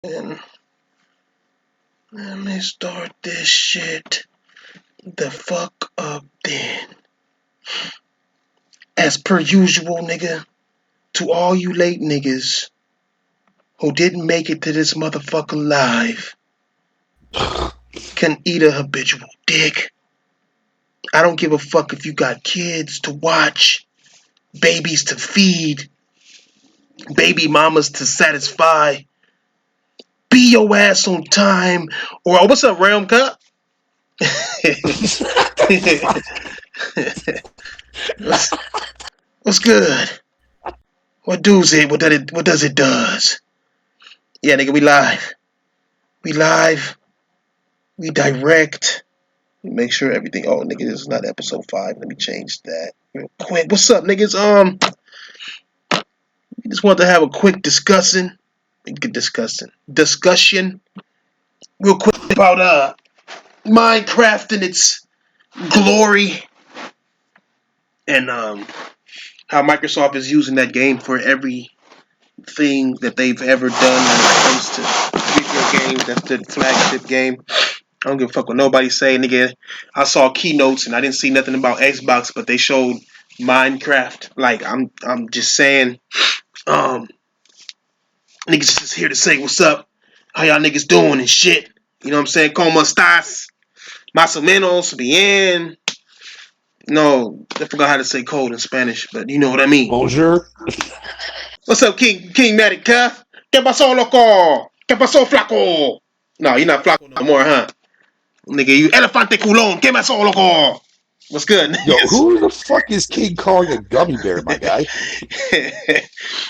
And let me start this shit the fuck up then. As per usual, nigga, to all you late niggas who didn't make it to this motherfucker live can eat a habitual dick. I don't give a fuck if you got kids to watch, babies to feed, baby mamas to satisfy. Be your ass on time. Or what's up, Realm Cup? what's good? What does it? What does it does? Yeah, nigga, we live. We live. We direct. We make sure everything. Oh, nigga, this is not episode 5. Let me change that real quick. What's up, niggas? We just want to have a quick discussion real quick about Minecraft and its glory and how Microsoft is using that game for everything that they've ever done when it comes to video games. That's the flagship game. I don't give a fuck what nobody say, nigga. I saw keynotes and I didn't see nothing about Xbox, but they showed Minecraft. Like I'm just saying, niggas just here to say what's up, how y'all niggas doing and shit. You know what I'm saying? Como estas? Más o menos bien. No, I forgot how to say cold in Spanish, but you know what I mean. Bonjour. What's up, King Matic Cuff? ¿Qué pasó, loco? ¿Qué pasó, flaco? No, you're not flaco no more, huh? Nigga, you elefante culón. ¿Qué pasó, loco? What's good? Yo, who the fuck is King calling a gummy bear, my guy?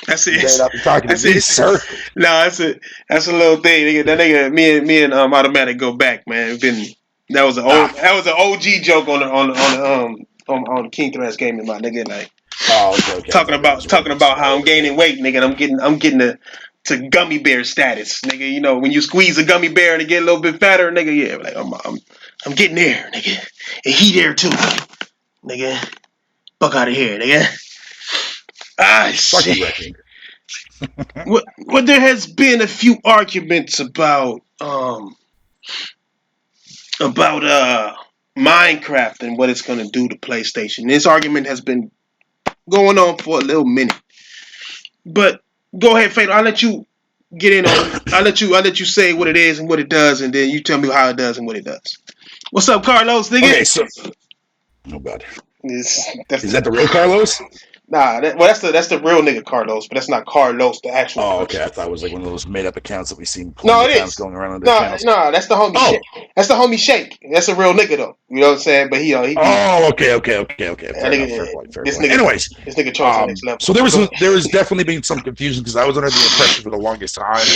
That's it. You better not be talking to me, sir. No, that's a little thing. Nigga, that nigga, me and Automatic go back, man. That was an OG joke on King Thresh Gaming, my nigga. Like, okay. talking about how I'm gaining weight, nigga. And I'm getting to gummy bear status, nigga. You know, when you squeeze a gummy bear and it get a little bit fatter, nigga. Yeah, like I'm getting there, nigga. And he there too, nigga. Fuck out of here, nigga. Ah, shit. Well, there has been a few arguments about Minecraft and what it's gonna do to PlayStation. This argument has been going on for a little minute. But go ahead, Fatal. I'll let you get in on it. I'll let you say what it is and what it does, and then you tell me how it does and what it does. What's up, Carlos, nigga? Okay, so oh god. Is that the real Carlos? Nah, that's the real nigga Carlos, but that's not Carlos, the actual. Oh, okay. I thought it was like one of those made up accounts that we see. No, it is going around on their channels. No, that's the homie. Oh. That's the homie Shake. That's a real nigga though. You know what I'm saying? But he okay. Fair point. Anyways, this nigga charged the next level. So there was definitely been some confusion because I was under the impression for the longest time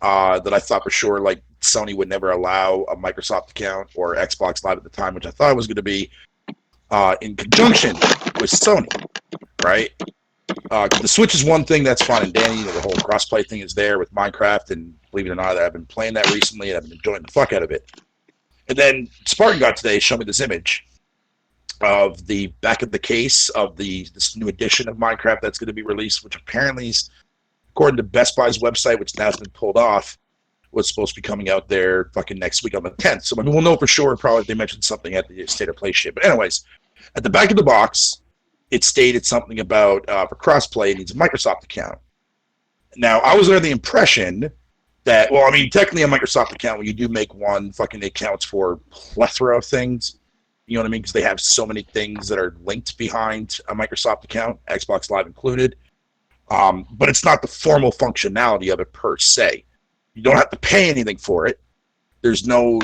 that I thought for sure like Sony would never allow a Microsoft account or Xbox Live at the time, which I thought it was going to be in conjunction with Sony, right? The Switch is one thing that's fine and dandy. The whole crossplay thing is there with Minecraft, and believe it or not, I've been playing that recently, and I've been enjoying the fuck out of it. And then Spartan got today showed me this image of the back of the case of this new edition of Minecraft that's going to be released, which apparently is, according to Best Buy's website, which now has been pulled off, was supposed to be coming out there fucking next week on the 10th. So I mean, we'll know for sure. Probably they mentioned something at the State of Play shit. But anyways, at the back of the box, it stated something about for crossplay, it needs a Microsoft account. Now, I was under the impression that, well, I mean, technically a Microsoft account, when you do make one, fucking accounts for a plethora of things. You know what I mean? Because they have so many things that are linked behind a Microsoft account, Xbox Live included. But it's not the formal functionality of it per se. You don't have to pay anything for it. There's no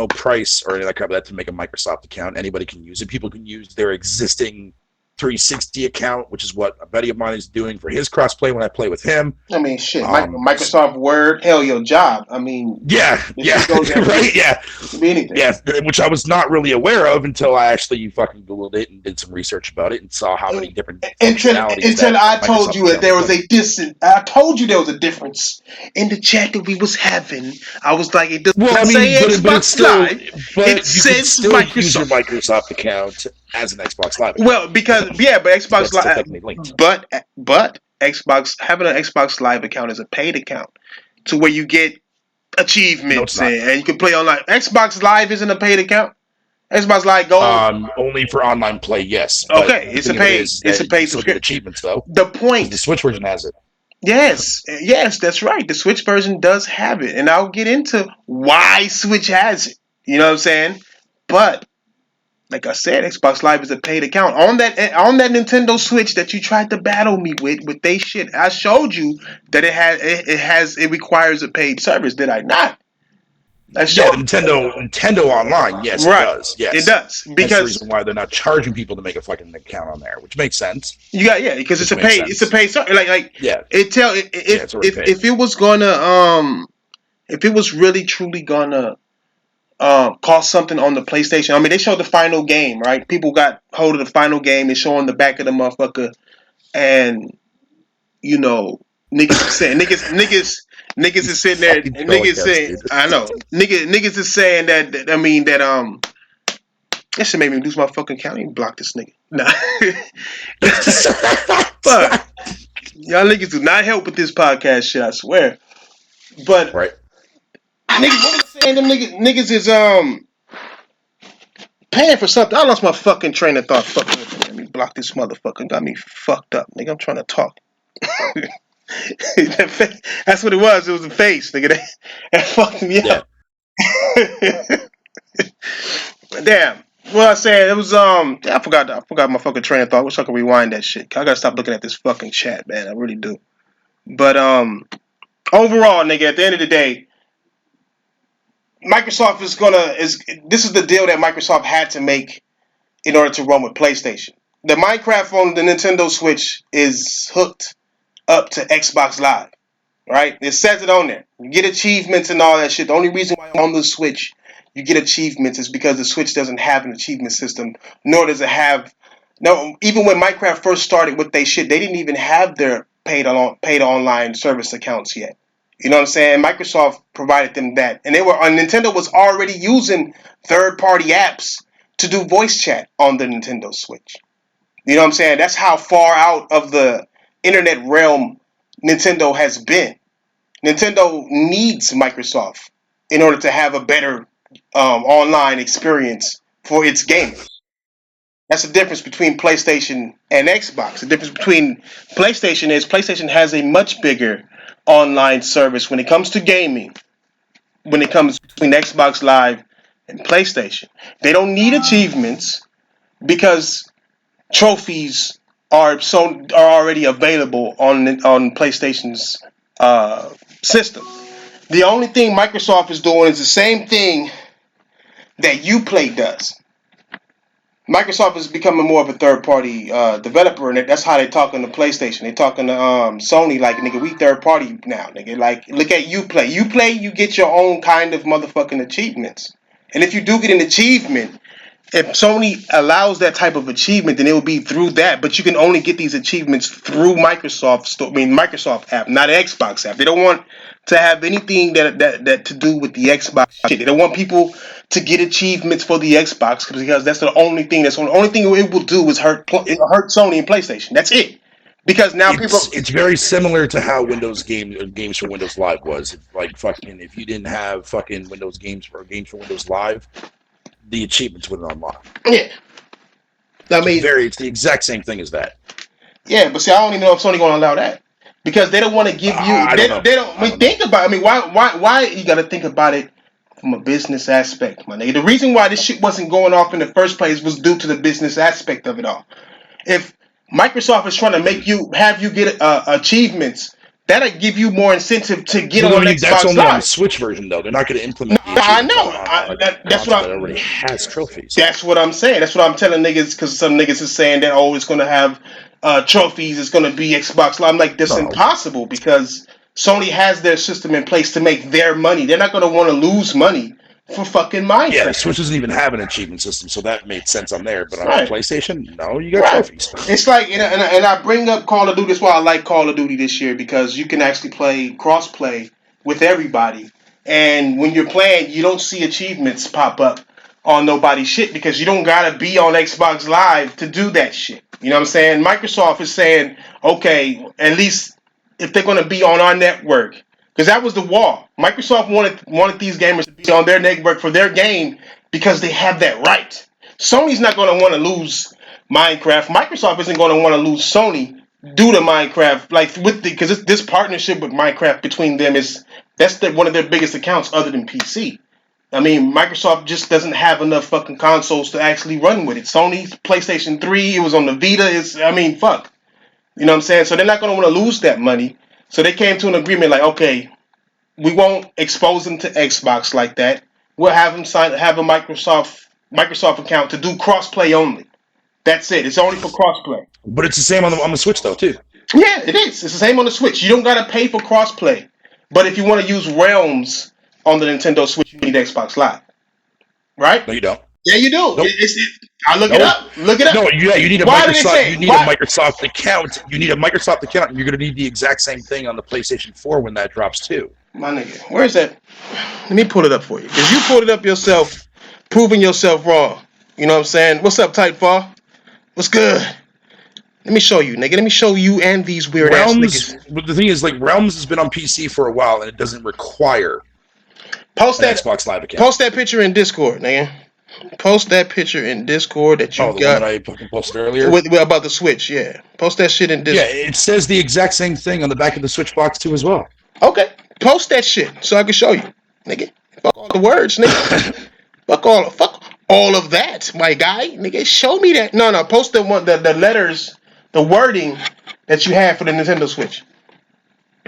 price or anything like that to make a Microsoft account. Anybody can use it. People can use their existing 360 account, which is what a buddy of mine is doing for his crossplay when I play with him. I mean, shit, Microsoft Word, hell, your job. I mean, yeah, right, yeah, anything. Yeah, which I was not really aware of until I actually fucking Googled it and did some research about it and saw how many different until I told you that there was a difference. I told you there was a difference in the chat that we was having. I was like, it doesn't say Xbox Live. It says Microsoft. Use your Microsoft account as an Xbox Live account. Well, because but Xbox Live, but Xbox having an Xbox Live account is a paid account. to where you get No, it's achievements not. and you can play online. Xbox Live isn't a paid account. Xbox Live Gold. Only for online play, yes. But Okay, the thing of it is it's a that you can paid still get subscription. achievements though, The because the point, Switch version has it. yes, that's right. The Switch version does have it, and I'll get into why Switch has it. You know what I'm saying? But like I said, Xbox Live is a paid account on that Nintendo Switch that you tried to battle me with they shit. I showed you that it requires a paid service. Did I not? I Yeah, showed the Nintendo Online, yes, it right. does. It Yes, does hence the because reason why they're not charging people to make a fucking account on there, which makes sense. you got because Which makes it's a sense. paid service. Like Yeah, it tell yeah, it's already paid. if it was gonna if it was really truly gonna cost something on the PlayStation. I mean, they showed the final game, right? People got hold of the final game and showing the back of the motherfucker, and you know, niggas is saying niggas is sitting there Fucking and trolling niggas cats, saying dude. I know niggas is saying that I mean that that should make me lose my fucking account. Even block this nigga. Nah, fuck y'all niggas do not help with this podcast shit. I swear. But Right. niggas, what was saying them niggas is paying for something. I lost my fucking train of thought. Fuck, let me block this motherfucker. Got me fucked up, nigga. I'm trying to talk. That's what it was. It was the face, nigga. That fucked me Yeah. up. Damn. What I said, it was I forgot my fucking train of thought. Wish I could rewind that shit. I gotta stop looking at this fucking chat, man. I really do. But overall, nigga, at the end of the day, Microsoft is this is the deal that Microsoft had to make in order to run with PlayStation. The Minecraft on the Nintendo Switch is hooked up to Xbox Live, right? It says it on there. You get achievements and all that shit. The only reason why on the Switch you get achievements is because the Switch doesn't have an achievement system, nor does it have. No, even when Minecraft first started with they shit, they didn't even have their paid online service accounts yet. You know what I'm saying? Microsoft provided them that, and they were on Nintendo was already using third-party apps to do voice chat on the Nintendo Switch. You know what I'm saying? That's how far out of the internet realm Nintendo has been. Nintendo needs Microsoft in order to have a better online experience for its gamers. That's the difference between PlayStation and Xbox. The difference between PlayStation has a much bigger online service when it comes to gaming, when it comes between Xbox Live and PlayStation. They don't need achievements because trophies are already available on PlayStation's system. The only thing Microsoft is doing is the same thing that Uplay does. Microsoft is becoming more of a third party developer, and that's how they talking to PlayStation. They talking to Sony like, nigga, we third party now, nigga. Like, look at Uplay. Uplay, you get your own kind of motherfucking achievements, and if you do get an achievement, if Sony allows that type of achievement, then it will be through that. But you can only get these achievements through Microsoft app, not Xbox app. They don't want to have anything that to do with the Xbox shit. They don't want people to get achievements for the Xbox because that's the only thing. That's the only thing it will do is hurt Sony and PlayStation. That's it. Because now people. It's very similar to how games for Windows Live was. Like fucking, if you didn't have fucking Windows games or games for Windows Live, the achievements wouldn't unlock. Yeah. I mean, It's the exact same thing as that. yeah, but see, I don't even know if Sony going to allow that because they don't want to give you. I don't know. They don't. I mean, think about. I mean, why you got to think about it from a business aspect, my nigga. The reason why this shit wasn't going off in the first place was due to the business aspect of it all. If Microsoft is trying to have you get achievements, that'll give you more incentive to get Well, on that's Xbox only on the Live. Switch version, though. They're not going to No, implement the I achievements know. on a That's console what that I. already has trophies. That's what I'm saying. That's what I'm telling niggas because some niggas is saying that it's gonna have trophies. It's gonna be Xbox Live. I'm like, that's No. impossible because Sony has their system in place to make their money. They're not gonna want to lose money for fucking Minecraft. Yeah, the Switch doesn't even have an achievement system, so that made sense on there. But on Right. PlayStation, no, you got Right. trophies. It's like, and I bring up Call of Duty. That's why I like Call of Duty this year because you can actually play cross play with everybody. And when you're playing, you don't see achievements pop up on nobody's shit because you don't gotta be on Xbox Live to do that shit. You know what I'm saying? Microsoft is saying, okay, at least if they're gonna be on our network, Because that was the wall. Microsoft wanted these gamers to be on their network for their game because they have that right. Sony's not going to want to lose Minecraft. Microsoft isn't going to want to lose Sony due to Minecraft. Like with because this partnership with Minecraft between them that's one of their biggest accounts other than PC. I mean, Microsoft just doesn't have enough fucking consoles to actually run with it. Sony's PlayStation 3, it was on the Vita. Fuck. You know what I'm saying? So they're not going to want to lose that money. So they came to an agreement like, okay, we won't expose them to Xbox like that. We'll have them have a Microsoft account to do crossplay only. That's it. It's only for crossplay. But it's the same on the Switch though too. Yeah, it is. It's the same on the Switch. You don't got to pay for crossplay. But if you want to use Realms on the Nintendo Switch, you need Xbox Live. Right? No, you don't. Yeah, you do. Nope. I look it up. Look it up. No, you need a Microsoft. You need a Microsoft account. You need a Microsoft account, and you're going to need the exact same thing on the PlayStation 4 when that drops too. My nigga, where is that? Let me pull it up for you, because you pulled it up yourself, proving yourself wrong. You know what I'm saying? What's up, Tightfall? What's good? Let me show you, nigga. Let me show you and these weird ass niggas. But the thing is, like, Realms has been on PC for a while, and it doesn't require Xbox Live account. Post that picture in Discord, nigga. Post that picture in Discord that you got. The one that I fucking posted earlier? About the Switch, yeah. Post that shit in Discord. Yeah, it says the exact same thing on the back of the Switch box, too, as well. Okay. Post that shit so I can show you, nigga. Fuck all the words, nigga. fuck all of that, my guy. Nigga, show me that. No, post the letters, the wording that you have for the Nintendo Switch.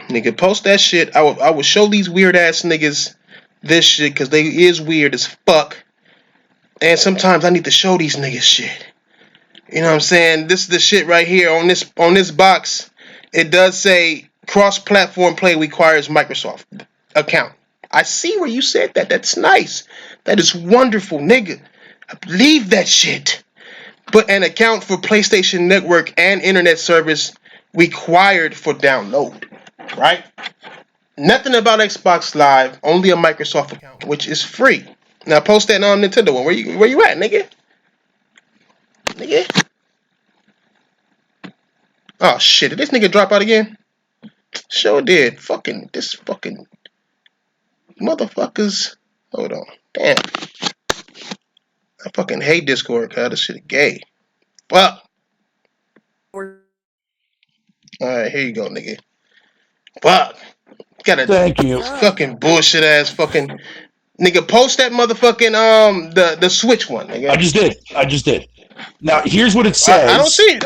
Nigga, post that shit. I will show these weird ass niggas this shit, because they is weird as fuck. And sometimes I need to show these niggas shit. You know what I'm saying? This is the shit right here on this box. It does say cross-platform play requires Microsoft account. I see where you said that. That's nice. That is wonderful, nigga. I believe that shit. But an account for PlayStation Network and internet service required for download. Right? Nothing about Xbox Live. Only a Microsoft account, which is free. Now post that on Nintendo one. Where you at, nigga? Nigga? Oh shit, did this nigga drop out again? Sure did. This fucking motherfuckers. Hold on. Damn. I fucking hate Discord, cause this shit gay. Fuck. Alright, here you go, nigga. Fuck. Thank you. Fucking bullshit ass fucking nigga, post that motherfucking the Switch one, nigga. I just did. Now here's what it says. I don't see it.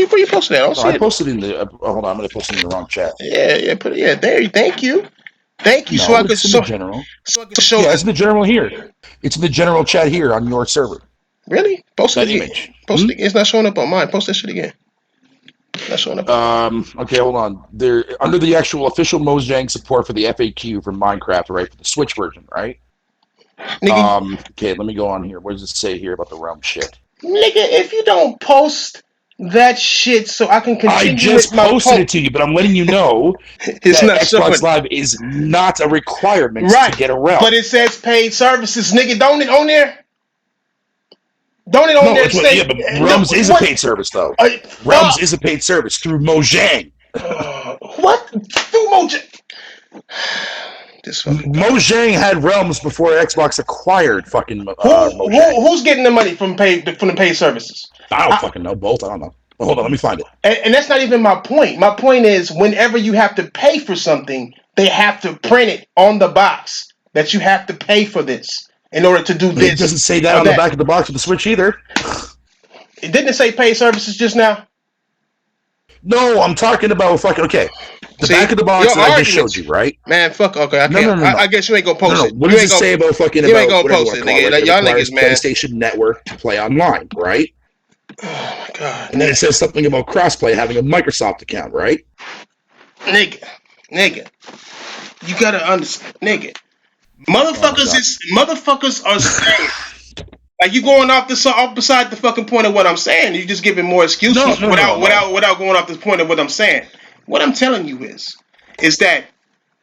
Where you posted that? I don't see it. I posted in the. Hold on, I'm gonna post it in the wrong chat. Yeah. There. Thank you. No, so I could show. General. So I could show. Yeah, it's in the general here. It's in the general chat here on your server. Really? Post that it image. Post it. It's not showing up on mine. Post that shit again. Not showing up. Okay, hold on. There under the actual official Mojang support for the FAQ from Minecraft, right? For the Switch version, right? Nigga. Okay, let me go on here. What does it say here about the realm shit? Nigga, if you don't post that shit so I can continue. I just posted it to you, but I'm letting you know it's that not Xbox Live is not a requirement to get a realm. But it says paid services, nigga. Don't it on there? Don't it on there? Yeah, but Realms is a paid service, though. Realms is a paid service through Mojang. What? Through Mojang? Mojang had Realms before Xbox acquired fucking Mojang. Who's getting the money from the paid services? I don't fucking know. Both. I don't know. Well, hold on, let me find it. And that's not even my point. My point is, whenever you have to pay for something, they have to print it on the box that you have to pay for this in order to do this. It doesn't say that on the back of the box of the Switch either. It didn't say paid services just now? No, I'm talking about fucking, okay. The back of the box that I just showed you, right? Man, fuck, okay. I can't. No. I guess you ain't gonna post it. What does it say about fucking you ain't gonna post it, nigga. Y'all niggas, man. PlayStation Network to play online, right? Oh, my God. And then it says something about crossplay having a Microsoft account, right? Nigga. You gotta understand, nigga. Motherfuckers are saying, like, you going off beside the fucking point of what I'm saying. You just giving more excuses without going off the point of what I'm saying. What I'm telling you is that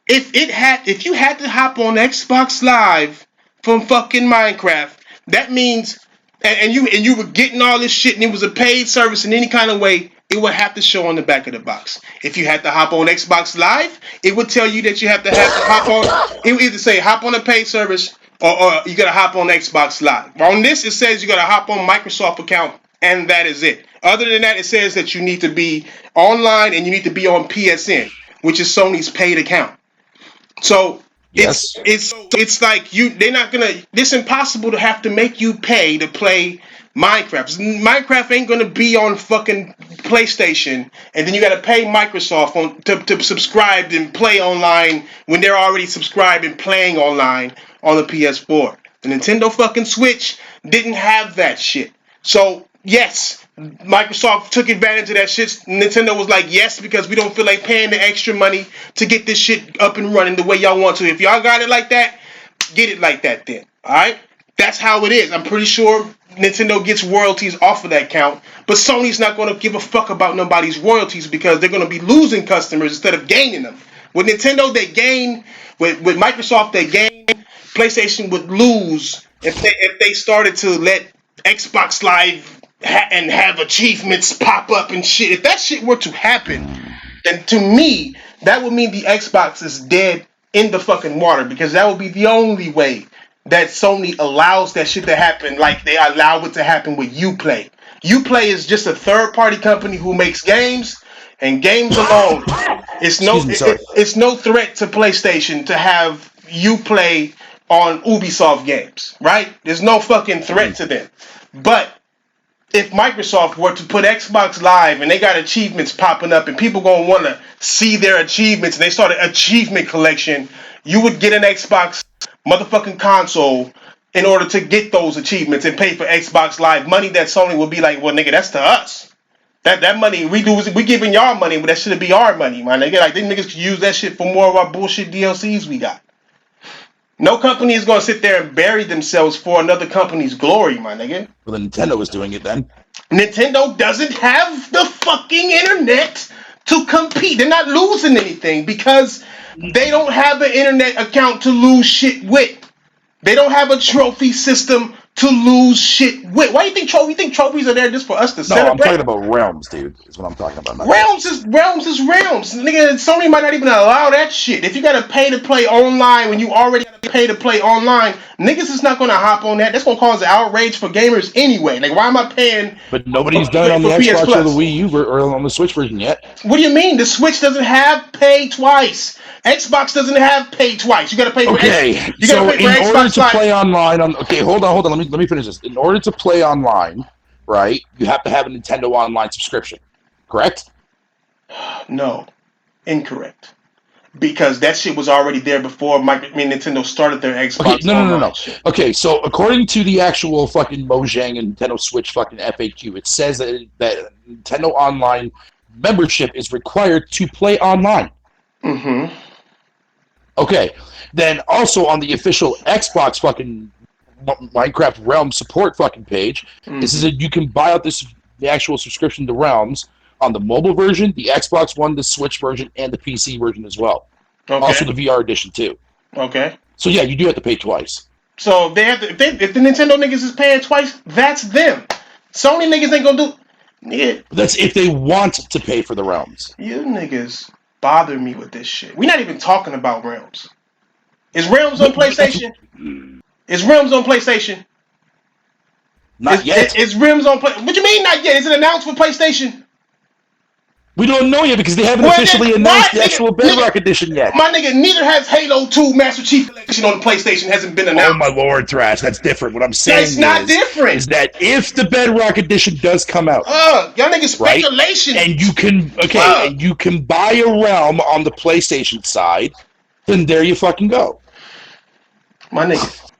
if you had to hop on Xbox Live from fucking Minecraft, that means and you were getting all this shit and it was a paid service in any kind of way, it would have to show on the back of the box. If you had to hop on Xbox Live, it would tell you that you have to hop on. It would either say hop on a paid service or you gotta hop on Xbox Live. On this, it says you gotta hop on Microsoft account, and that is it. Other than that, it says that you need to be online and you need to be on PSN, which is Sony's paid account. So Yes. it's like they're not gonna. It's impossible to have to make you pay to play Minecraft. Minecraft ain't gonna be on fucking PlayStation, and then you gotta pay Microsoft to subscribe and play online when they're already subscribed and playing online on the PS4. The Nintendo fucking Switch didn't have that shit. So yes, Microsoft took advantage of that shit. Nintendo was like, yes, because we don't feel like paying the extra money to get this shit up and running the way y'all want to. If y'all got it like that, get it like that then. Alright? That's how it is. I'm pretty sure Nintendo gets royalties off of that count, but Sony's not going to give a fuck about nobody's royalties because they're going to be losing customers instead of gaining them. With Nintendo, they gain. With Microsoft, they gain. PlayStation would lose if they started to let Xbox Live and have achievements pop up and shit. If that shit were to happen, then to me, that would mean the Xbox is dead in the fucking water, because that would be the only way that Sony allows that shit to happen, like they allow it to happen with Uplay. Uplay is just a third-party company who makes games, and games alone. It's no threat to PlayStation to have Uplay on Ubisoft games, right? There's no fucking threat to them. But if Microsoft were to put Xbox Live and they got achievements popping up and people gonna want to see their achievements and they start an achievement collection, you would get an Xbox motherfucking console in order to get those achievements and pay for Xbox Live money that Sony would be like, well, nigga, that's to us. That money we giving y'all money, but that should be our money, my nigga. Like, these niggas could use that shit for more of our bullshit DLCs we got. No company is going to sit there and bury themselves for another company's glory, my nigga. Well, Nintendo was doing it then. Nintendo doesn't have the fucking internet to compete. They're not losing anything because they don't have an internet account to lose shit with. They don't have a trophy system to lose shit with. Why do you think trophies are there just for us to celebrate? No, I'm talking about Realms, dude. Is what I'm talking about. Realms is Realms. Nigga, Sony might not even allow that shit. If you gotta pay to play online when you already gotta pay to play online, niggas is not gonna hop on that. That's gonna cause outrage for gamers anyway. Like, why am I paying? But nobody's done it on the Xbox or the Wii U or on the Switch version yet. What do you mean? The Switch doesn't have pay twice. Xbox doesn't have pay twice. You gotta pay for in order to play online hold on, let me finish this. In order to play online, right, you have to have a Nintendo Online subscription. Correct? No. Incorrect. Because that shit was already there before Nintendo started their Xbox. Okay, no. Okay, so according to the actual fucking Mojang and Nintendo Switch fucking FAQ, it says that Nintendo Online membership is required to play online. Mm-hmm. Okay, then also on the official Xbox fucking Minecraft Realms support fucking page, this is you can buy out the actual subscription to Realms on the mobile version, the Xbox One, the Switch version, and the PC version as well. Okay. Also the VR edition too. Okay. So yeah, you do have to pay twice. So they have to. If the Nintendo niggas is paying twice, that's them. Sony niggas ain't gonna do. Yeah. That's if they want to pay for the Realms. You niggas bother me with this shit. We're not even talking about Realms. Is Realms on PlayStation? Is Realms on PlayStation? Not yet. Is Realms on Play? What you mean not yet? Is it announced for PlayStation? We don't know yet because they haven't officially announced the actual Bedrock edition yet. My nigga, neither has Halo 2 Master Chief Collection on the PlayStation hasn't been announced. Oh my lord, Thrash, that's different. What I'm saying different. Is that if the Bedrock edition does come out, y'all niggas speculation, right? And you can buy a Realm on the PlayStation side, then there you fucking go. My nigga,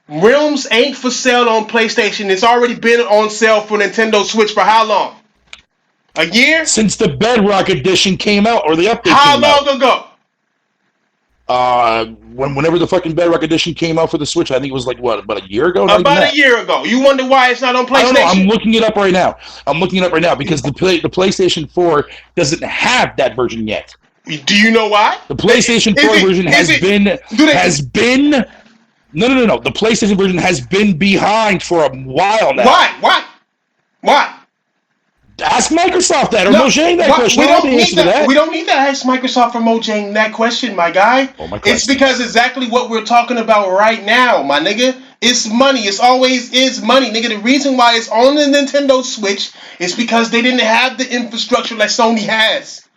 Realms ain't for sale on PlayStation. It's already been on sale for Nintendo Switch for how long? A year? Since the Bedrock edition came out, or the update How long ago? Whenever the fucking Bedrock edition came out for the Switch, I think it was like, what, about a year ago? About a year ago. You wonder why it's not on PlayStation? I don't know. I'm looking it up right now. Because the PlayStation 4 doesn't have that version yet. Do you know why? The PlayStation 4 version has been... No. The PlayStation version has been behind for a while now. Why? Ask Microsoft that or No, Mojang that question. we I don't know don't the need answer to that. that. We don't need to ask Microsoft or Mojang that question, my guy. Oh, my It's question. because exactly what we're talking about right now, my nigga. It's money. It's always is money, nigga. The reason why it's on the Nintendo Switch is because they didn't have the infrastructure that Sony has.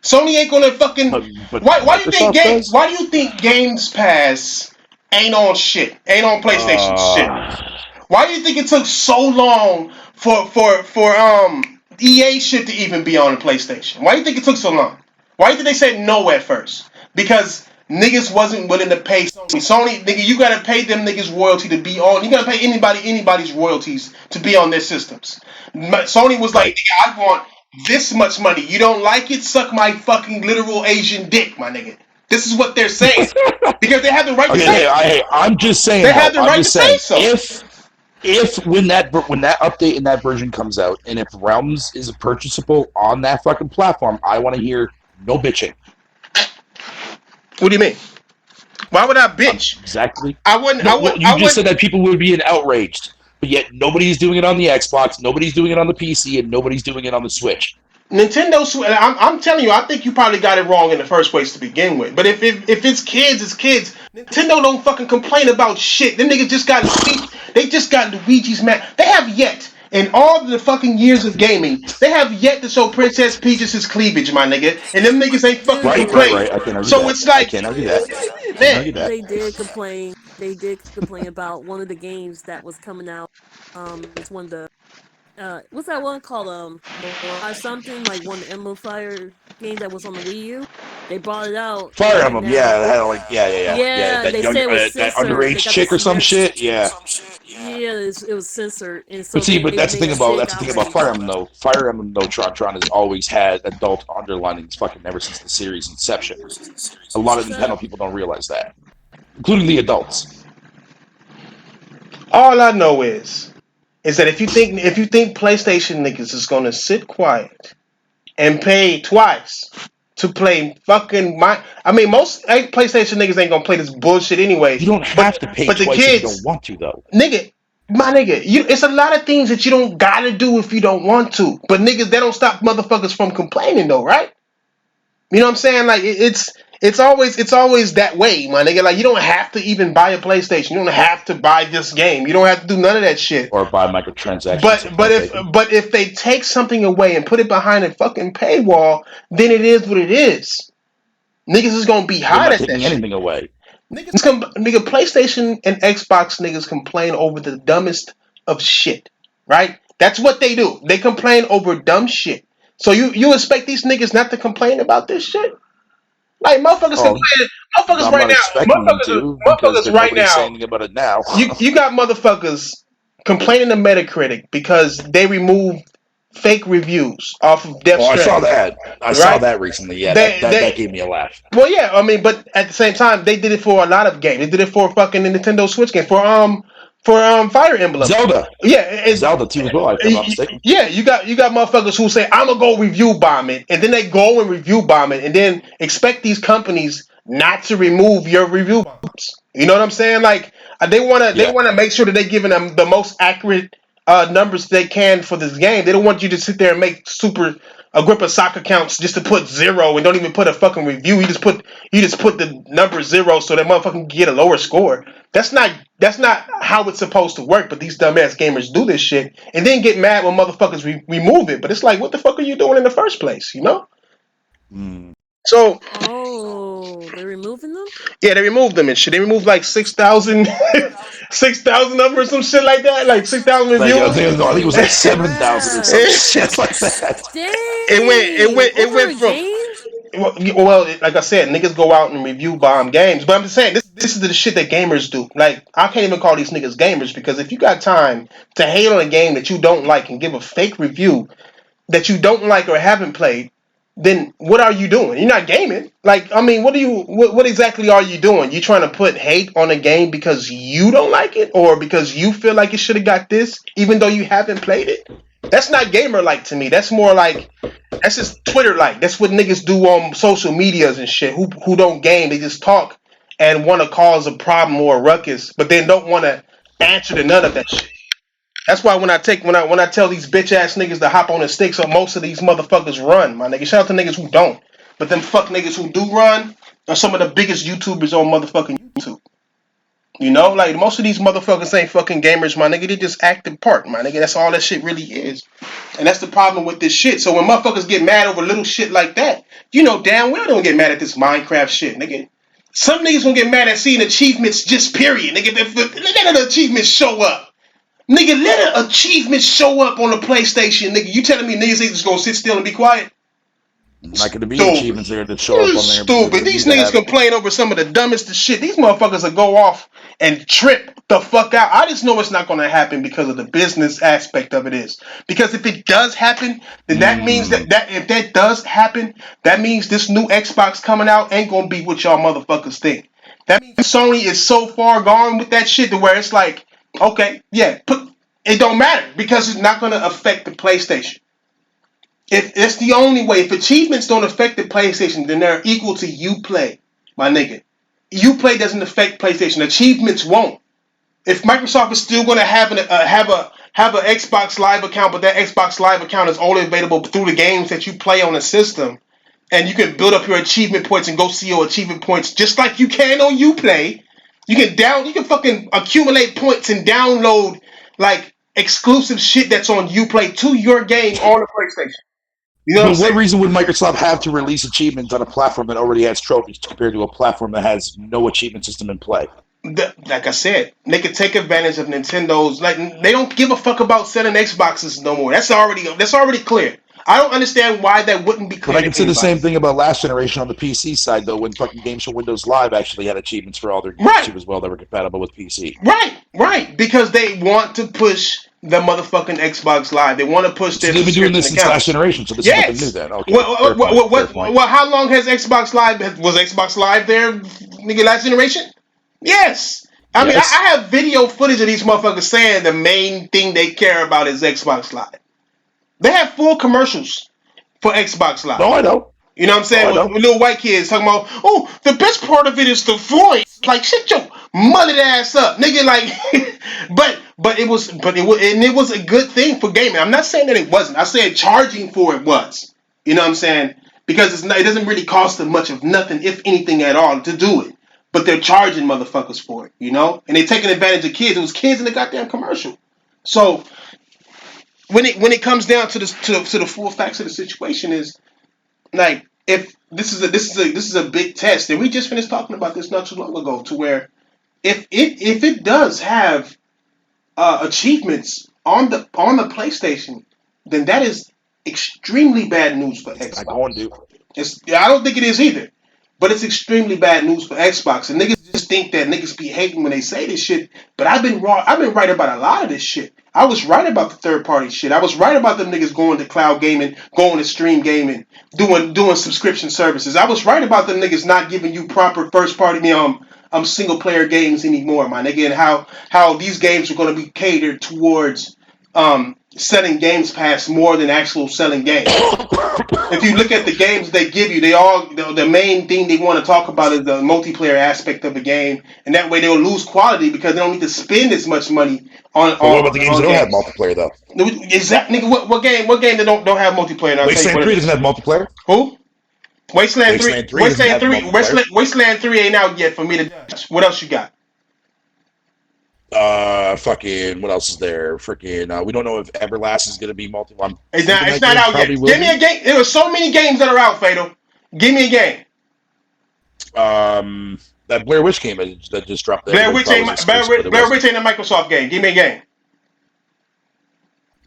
Sony ain't gonna fucking. But Why do you think Microsoft does. Why do you think Games Pass ain't on shit? Ain't on PlayStation shit? Why do you think it took so long for EA shit to even be on the PlayStation? Why do you think it took so long? Why do you think they said no at first? Because niggas wasn't willing to pay Sony. Sony, nigga, you gotta pay them niggas royalty to be on. You gotta pay anybody's royalties to be on their systems. Sony was like, Right. nigga, I want this much money. You don't like it? Suck my fucking literal Asian dick, my nigga. This is what they're saying because they have the right to say it. I'm just They saying have though. the I'm right to just say saying so. if when that update and that version comes out, and if Realms is purchasable on that fucking platform, I want to hear no bitching. What do you mean? Why would I bitch? Exactly. I wouldn't. No, I well, would. you I just would. said that people would be outraged, but yet nobody's doing it on the Xbox, nobody's doing it on the PC, and nobody's doing it on the Switch. Nintendo. I'm telling you. I think you probably got it wrong in the first place to begin with. But if it's kids, it's kids. Nintendo don't fucking complain about shit. Them niggas just got Luigi. They just got Luigi's man. They have yet. In all the fucking years of gaming, they have yet to show Princess Peach's cleavage, my nigga. And them niggas ain't fucking Right, Dude, right, complaining. right. I can't argue So that. it's I like, can't argue that. Can't man. argue that. they did complain. They did complain about one of the games that was coming out. It's one of the what's that one called? Mirage something, like one of the Emblem Fire games that was on the Wii U. They brought it out, Fire and Emblem, yeah, now, it had like, yeah. yeah, That they young, said it was that censored. They underage got the chick or some censored. shit, yeah. Yeah, it was censored, and But so see, they but that's the made thing a about big Fire outrage. Emblem though. Fire Emblem though, Tron has always had adult underlinings, fucking ever since the series inception. A lot of What's that? Nintendo people don't realize that, including the adults. All I know is that if you think PlayStation niggas is gonna sit quiet and pay twice to play fucking I mean most PlayStation niggas ain't gonna play this bullshit You anyways. don't have to pay But the twice if you don't kids, want to, though. nigga, my nigga, it's a lot of things that you don't gotta do if you don't want to. But niggas, they don't stop motherfuckers from complaining though, right? You know what I'm saying? Like it's always that way, my nigga. Like you don't have to even buy a PlayStation. You don't have to buy this game. You don't have to do none of that shit. Or buy microtransactions for But point taken. if they take something away and put it behind a fucking paywall, then it is what it is. Niggas is gonna be They're hot not at that taking shit. anything away. Nigga, PlayStation and Xbox niggas complain over the dumbest of shit, right? That's what they do. They complain over dumb shit. So you expect these niggas not to complain about this shit? Like motherfuckers Oh, complaining, motherfuckers I'm right not now, expecting them to because motherfuckers right nobody's saying now. anything about it now. You got motherfuckers complaining to Metacritic because they removed fake reviews off of Death Oh, I saw Stranding, that. I saw right? that recently. Yeah, that They gave me a laugh. well, yeah, I mean, but at the same time, they did it for a lot of games. They did it for fucking the Nintendo Switch game for Fire Emblem. Zelda, Yeah, Zelda too as well. If I'm not mistaken. yeah, you got motherfuckers who say I'm gonna go review bomb it, and then they go and review bomb it, and then expect these companies not to remove your review bombs. You know what I'm saying? Like they Yeah, wanna make sure that they're giving them the most accurate numbers they can for this game. They don't want you to sit there and make super Agrippa soccer accounts just to put zero and don't even put a fucking review. You just put the number zero so that motherfucker can get a lower score. That's not how it's supposed to work. But these dumbass gamers do this shit and then get mad when motherfuckers remove it. But it's like, what the fuck are you doing in the first place? You know? mm. So Oh, they're removing them? yeah, they removed them and shit. They removed like 6,000, 6,000 of them or some shit like that. Like 6,000 Like reviews. I think it was Oh, like 7,000 or some crap. shit like that. It Dang! went Over a from game? like I said, niggas go out and review bomb games. But I'm just saying, this is the shit that gamers do. Like, I can't even call these niggas gamers because if you got time to hate on a game that you don't like and give a fake review that you don't like or haven't played, then what are you doing? You're not gaming. Like, I mean, what exactly are you doing? You trying to put hate on a game because you don't like it or because you feel like it should have got this, even though you haven't played it? That's not gamer like to me. That's more like that's just Twitter like. That's what niggas do on social medias and shit. Who don't game, they just talk and want to cause a problem or a ruckus, but then don't want to answer to none of that shit. That's why when I tell these bitch ass niggas to hop on the sticks, so most of these motherfuckers run, my nigga. Shout out to niggas who don't, but them fuck niggas who do run are some of the biggest YouTubers on motherfucking YouTube. You know, like most of these motherfuckers ain't fucking gamers, my nigga. They just active part, my nigga. That's all that shit really is. And that's the problem with this shit. So when motherfuckers get mad over little shit like that, you know damn well don't get mad at this Minecraft shit, nigga. Some niggas gonna get mad at seeing achievements just period, nigga. Let an achievement show up. Nigga, let an achievement show up on the PlayStation, nigga. You telling me niggas ain't just gonna sit still and be quiet? Not going to be Stupid. achievements there that show up on there because Stupid. they These need to niggas have it. complain over some of the dumbest of shit. These motherfuckers will go off and trip the fuck out. I just know it's not going to happen because of the business aspect of it is. Because if it does happen, then that means that if that does happen, that means this new Xbox coming out ain't going to be what y'all motherfuckers think. That means Sony is so far gone with that shit to where it's like, okay, yeah, it don't matter because it's not going to affect the PlayStation. If it's the only way, if achievements don't affect the PlayStation, then they're equal to Uplay, my nigga. Uplay doesn't affect PlayStation. Achievements won't. If Microsoft is still going to have an Xbox Live account, but that Xbox Live account is only available through the games that you play on the system, and you can build up your achievement points and go see your achievement points just like you can on Uplay. You can fucking accumulate points and download like exclusive shit that's on Uplay to your game on the PlayStation. You know what I'm But what saying? reason would Microsoft have to release achievements on a platform that already has trophies compared to a platform that has no achievement system in play? Like I said, they could take advantage of Nintendo's. Like they don't give a fuck about selling Xboxes no more. That's already clear. I don't understand why that wouldn't be But clear I to can say the anybody. same thing about last generation on the PC side, though, when fucking Games for Windows Live actually had achievements for all their games Right, too, as well, that were compatible with PC. right. Because they want to push the motherfucking Xbox Live. They want to push So their they've been doing subscription this since last accounts. generation, so this is nothing new Yes. then. Okay, fair point. Fair point. How long has Xbox Live was Xbox Live there, nigga? Last generation? Yes. I mean, Yes. I have video footage of these motherfuckers saying the main thing they care about is Xbox Live. They have full commercials for Xbox Live. No, I know. You know what I'm Oh, saying? I know. With little white kids talking about, oh, the best part of it is the voice. Like, shut your mullet ass up, nigga. Like, it was a good thing for gaming. I'm not saying that it wasn't. I said charging for it was. You know what I'm saying? Because it doesn't really cost them much of nothing, if anything at all, to do it. But they're charging motherfuckers for it, you know? And they're taking advantage of kids. It was kids in the goddamn commercial. So when it comes down to the full facts of the situation is like if this is a big test, and we just finished talking about this not too long ago, to where if it does have achievements on the PlayStation, then that is extremely bad news for It's not going Xbox. to. I don't think it is either. But it's extremely bad news for Xbox. And niggas just think that niggas be hating when they say this shit. But I've been right about a lot of this shit. I was right about the third party shit. I was right about them niggas going to cloud gaming, going to stream gaming, doing subscription services. I was right about them niggas not giving you proper first party single player games anymore, my nigga, and how these games are gonna be catered towards selling games pass more than actual selling games. If you look at the games they give you, the main thing they want to talk about is the multiplayer aspect of the game, and that way they'll lose quality because they don't need to spend as much money on But what about the games that don't have games. multiplayer, though? Exactly, nigga. What game that don't have multiplayer? And I'll tell you Wasteland what 3 it doesn't is. have multiplayer. Who? Wasteland Three. Wasteland 3 doesn't have multiplayer. Wasteland 3 ain't out yet for me to judge. What else you got? Fucking, what else is there? Freaking, we don't know if Everlast is going to be multiplayer. I'm It's thinking not. It's that not game out probably yet. will Give me a be. game. There are so many games that are out, Fatal. Give me a game. That Blair Witch game that just dropped that Blair everybody Witch thought ain't was exclusive, but it Blair wasn't. Witch ain't a Microsoft game. Give me a game.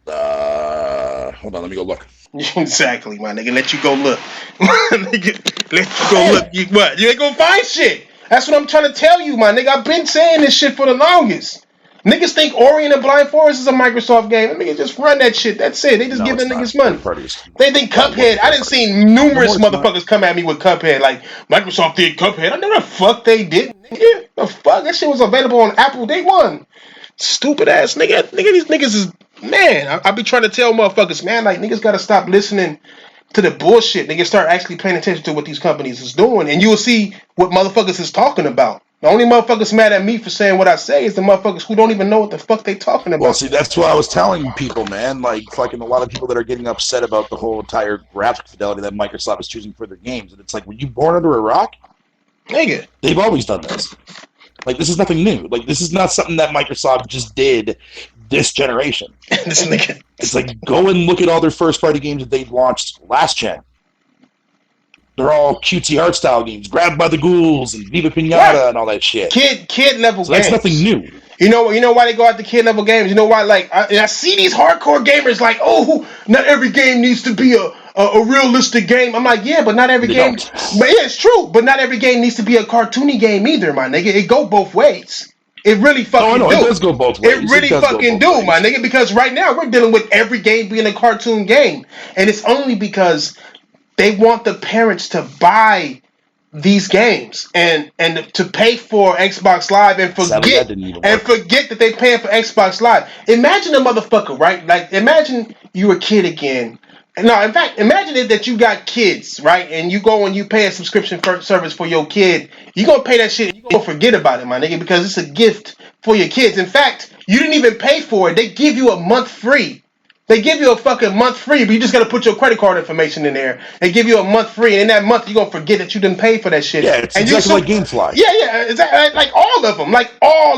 Hold on, let me go look. Exactly, my nigga. Let you go look. Nigga, let you go look. What? You ain't gonna find shit. That's what I'm trying to tell you, my nigga. I've been saying this shit for the longest. Niggas think Ori and the Blind Forest is a Microsoft game. That nigga just run that shit. That's it. They just No, give the it's not. niggas money. Third parties. They think A lot more Cuphead. I third didn't parties. see No more, numerous it's not. motherfuckers come at me with Cuphead. Like Microsoft did Cuphead. I know the fuck they didn't. Nigga. The fuck that shit was available on Apple Day One. Stupid ass nigga. Nigga, these niggas is man. I be trying to tell motherfuckers, man, like niggas gotta stop listening to the bullshit. Niggas start actually paying attention to what these companies is doing, and you'll see what motherfuckers is talking about. The only motherfuckers mad at me for saying what I say is the motherfuckers who don't even know what the fuck they talking about. Well, see, that's what I was telling people, man. Like, fucking a lot of people that are getting upset about the whole entire graphic fidelity that Microsoft is choosing for their games. And it's like, were you born under a rock? Nigga. They've always done this. Like, this is nothing new. Like, this is not something that Microsoft just did this generation. This nigga. It's like, go and look at all their first-party games that they launched last gen. They're all cutesy art style games, Grabbed by the Ghouls and Viva Pinata and all that shit. Kid level so games. That's nothing new. You know why they go out to kid level games? You know why? Like I see these hardcore gamers like, oh, not every game needs to be a realistic game. I'm like, yeah, but not every game. But yeah, it's true. But not every game needs to be a cartoony game either, my nigga. It go both ways. It really fucking do. It does go both ways. It really fucking do, my nigga. Because right now we're dealing with every game being a cartoon game, and it's only because they want the parents to buy these games and to pay for Xbox Live and forget that they paying for Xbox Live. Imagine a motherfucker, right? Like imagine you a kid again. No, in fact, imagine that you got kids, right? And you go and you pay a subscription service for your kid. You gonna pay that shit and you gonna forget about it, my nigga, because it's a gift for your kids. In fact, you didn't even pay for it. They give you a month free. They give you a fucking month free, but you just gotta put your credit card information in there. They give you a month free, and in that month you're gonna forget that you didn't pay for that shit. Yeah, it's and exactly like GameFly. Yeah, exactly. Like all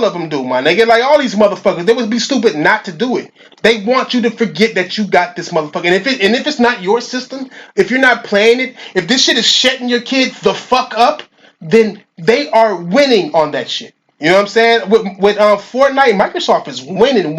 of them do, my nigga. Like all these motherfuckers, they would be stupid not to do it. They want you to forget that you got this motherfucker. And if it's not your system, if you're not playing it, if this shit is shutting your kid the fuck up, then they are winning on that shit. You know what I'm saying? With Fortnite, Microsoft is winning.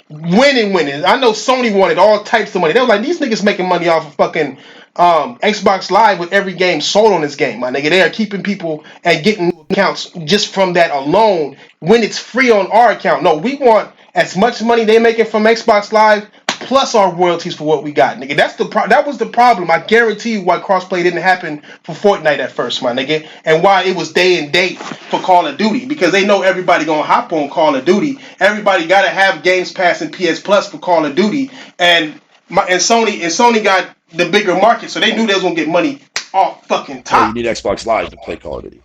I know Sony wanted all types of money. They were like, these niggas making money off of fucking Xbox Live with every game sold on this game, my nigga. They are keeping people and getting new accounts just from that alone when it's free on our account. No, we want as much money they making from Xbox Live plus our royalties for what we got, nigga. That was the problem. I guarantee you why crossplay didn't happen for Fortnite at first, my nigga, and why it was day and date for Call of Duty, because they know everybody gonna hop on Call of Duty. Everybody gotta have Games Pass and PS Plus for Call of Duty, and Sony got the bigger market, so they knew they was gonna get money off fucking top. Yeah, you need Xbox Live to play Call of Duty.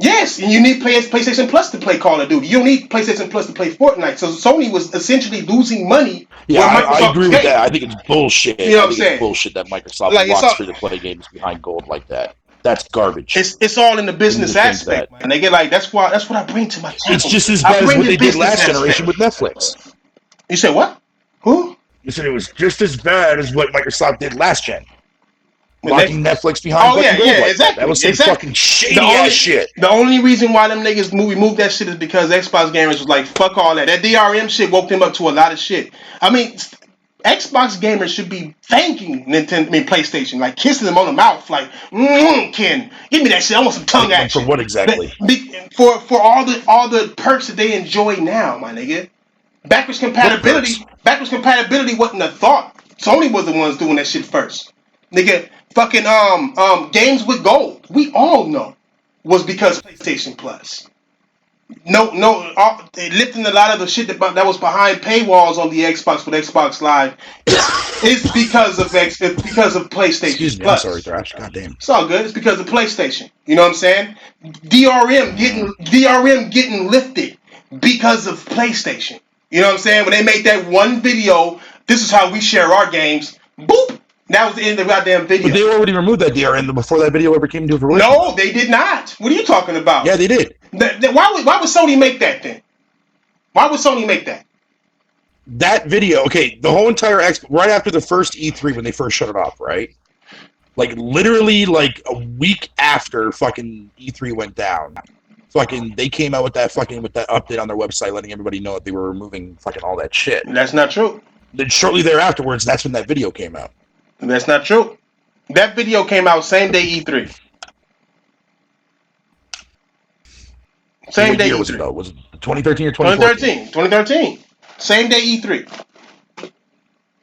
Yes, and you need PlayStation Plus to play Call of Duty. You don't need PlayStation Plus to play Fortnite. So Sony was essentially losing money. Yeah, I agree with that. I think it's bullshit. You know what I'm saying? It's bullshit that Microsoft locks free-to-play games behind gold like that. That's garbage. It's all in the business aspect, and they get like that's what I bring to my channel. It's just as bad as what they did last generation with Netflix. You said what? Who? You said it was just as bad as what Microsoft did last gen. Locking Netflix behind. Oh yeah, exactly. That was some fucking shady ass shit. The only reason why them niggas moved that shit is because Xbox gamers was like, fuck all that. That DRM shit woke them up to a lot of shit. I mean, Xbox gamers should be thanking PlayStation, like kissing them on the mouth, like, Ken, give me that shit. I want some tongue action. For what exactly? For all the perks that they enjoy now, my nigga. Backwards compatibility wasn't a thought. Sony was the ones doing that shit first, nigga. Fucking games with gold, we all know, was because PlayStation Plus. Lifting a lot of the shit that was behind paywalls on the Xbox with Xbox Live is because of PlayStation. Excuse me, Plus. I'm sorry, Thrash. Goddamn. It's all good. It's because of PlayStation. You know what I'm saying? DRM getting lifted because of PlayStation. You know what I'm saying? When they made that one video, this is how we share our games. Boop. That was the end of the goddamn video. But they already removed that DRM before that video ever came into fruition. No, they did not. What are you talking about? Yeah, they did. Why would Sony make that then? Why would Sony make that? That video, okay, the whole entire right after the first E3 when they first shut it off, right? Like literally like a week after fucking E3 went down, fucking they came out with that update on their website letting everybody know that they were removing fucking all that shit. That's not true. Then shortly thereafterwards, that's when that video came out. That's not true. That video came out same day E3. Same day E3. Was it 2013 or 2014? 2013. Same day E3.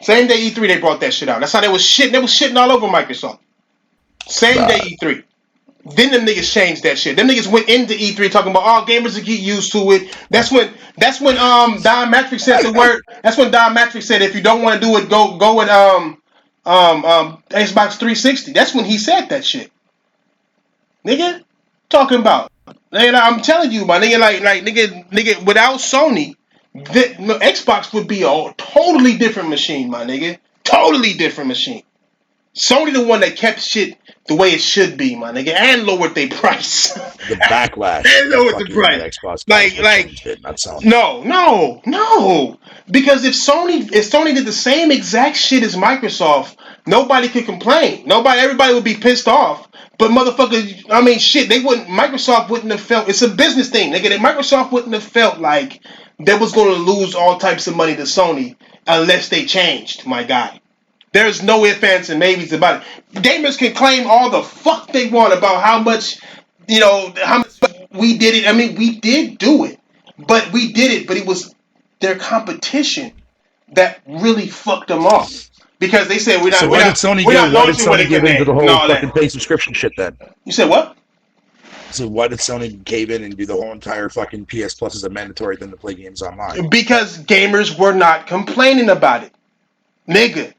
Same day E3 they brought that shit out. That's how they was shitting. They was shitting all over Microsoft. Same day E3. Then them niggas changed that shit. Them niggas went into E3 talking about all gamers will get used to it. That's when Don Matrix said the word. That's when Don Matrix said if you don't want to do it, go with Xbox 360. That's when he said that shit. Nigga, talking about Nigga, I'm telling you, my nigga, nigga, without Sony, Xbox would be a totally different machine, my nigga. Totally different machine. Sony the one that kept shit the way it should be, my nigga, and lowered their price. The backlash And that lowered the fucking that price. Xbox got is Like, what like, Sony did, not Sony. no. Because if Sony did the same exact shit as Microsoft, nobody could complain. Everybody would be pissed off. But motherfuckers, I mean, shit, Microsoft wouldn't have felt, it's a business thing, nigga. Microsoft wouldn't have felt like they was going to lose all types of money to Sony unless they changed, my guy. There's no ifs, ands, and maybes about it. Gamers can claim all the fuck they want about how much, how much we did it. I mean, we did do it, but it was their competition that really fucked them off because they said So why did Sony we're not give? Why did launching with Sony a give good into the name and whole all that. fucking pay subscription shit then? You said what? So why did Sony cave in and do the whole entire fucking PS Plus as a mandatory thing to play games online? Because gamers were not complaining about it, nigga.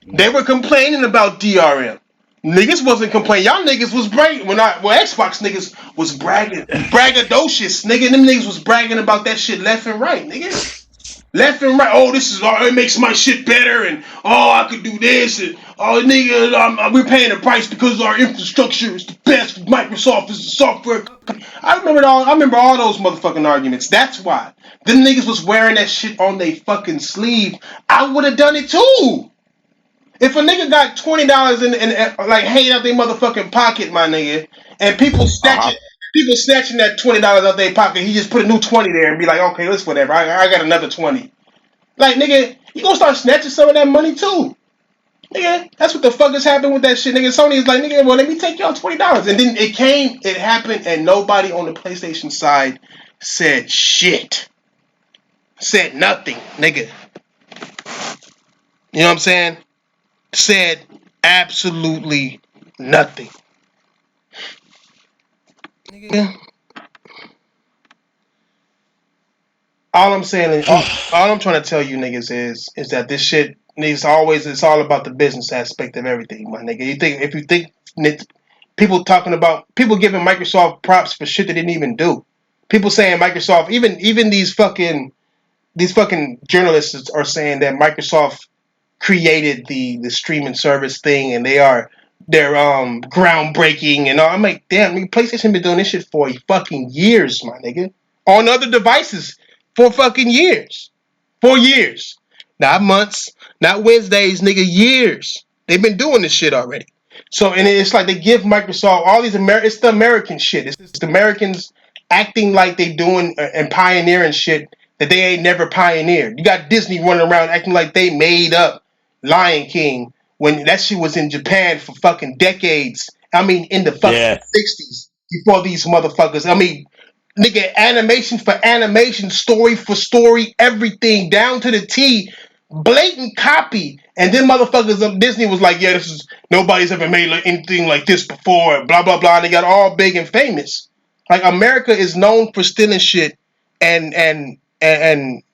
They were complaining about DRM. Niggas wasn't complaining. Y'all niggas was bragging. Xbox niggas was braggadocious, nigga. Them niggas was bragging about that shit left and right, nigga. Left and right. Oh, it makes my shit better, and I could do this, and nigga, we're paying the price because our infrastructure is the best. Microsoft is the software company. I remember all those motherfucking arguments. That's why them niggas was wearing that shit on their fucking sleeve. I would have done it too. If a nigga got $20 in like hanging out their motherfucking pocket, my nigga, and people snatching that $20 out their pocket, he just put a new 20 there and be like, okay, let's whatever. I got another 20. Like, nigga, you gonna start snatching some of that money too. Nigga, that's what the fuck is happening with that shit. Nigga, Sony is like, nigga, well, let me take y'all $20. And then it happened, and nobody on the PlayStation side said shit. Said nothing, nigga. You know what I'm saying? Said absolutely nothing. Nigga. All I'm saying is, all I'm trying to tell you niggas is that this shit it's all about the business aspect of everything, my nigga. If you think people giving Microsoft props for shit they didn't even do. People saying Microsoft, even these fucking journalists are saying that Microsoft created the streaming service thing and they're groundbreaking and all. I'm like, damn, nigga, PlayStation been doing this shit for fucking years, my nigga. On other devices for fucking years. 4 years. Not months, not Wednesdays, nigga, years. They've been doing this shit already. So, and it's like they give Microsoft all these it's the American shit. It's the Americans acting like they doing and pioneering shit that they ain't never pioneered. You got Disney running around acting like they made up Lion King when that shit was in Japan for fucking decades. I mean, in the fucking 60s before these motherfuckers. I mean, nigga, animation for animation, story for story, everything down to the T, blatant copy. And then motherfuckers of Disney was like, yeah, nobody's ever made anything like this before, blah blah blah. And they got all big and famous. Like America is known for stealing shit and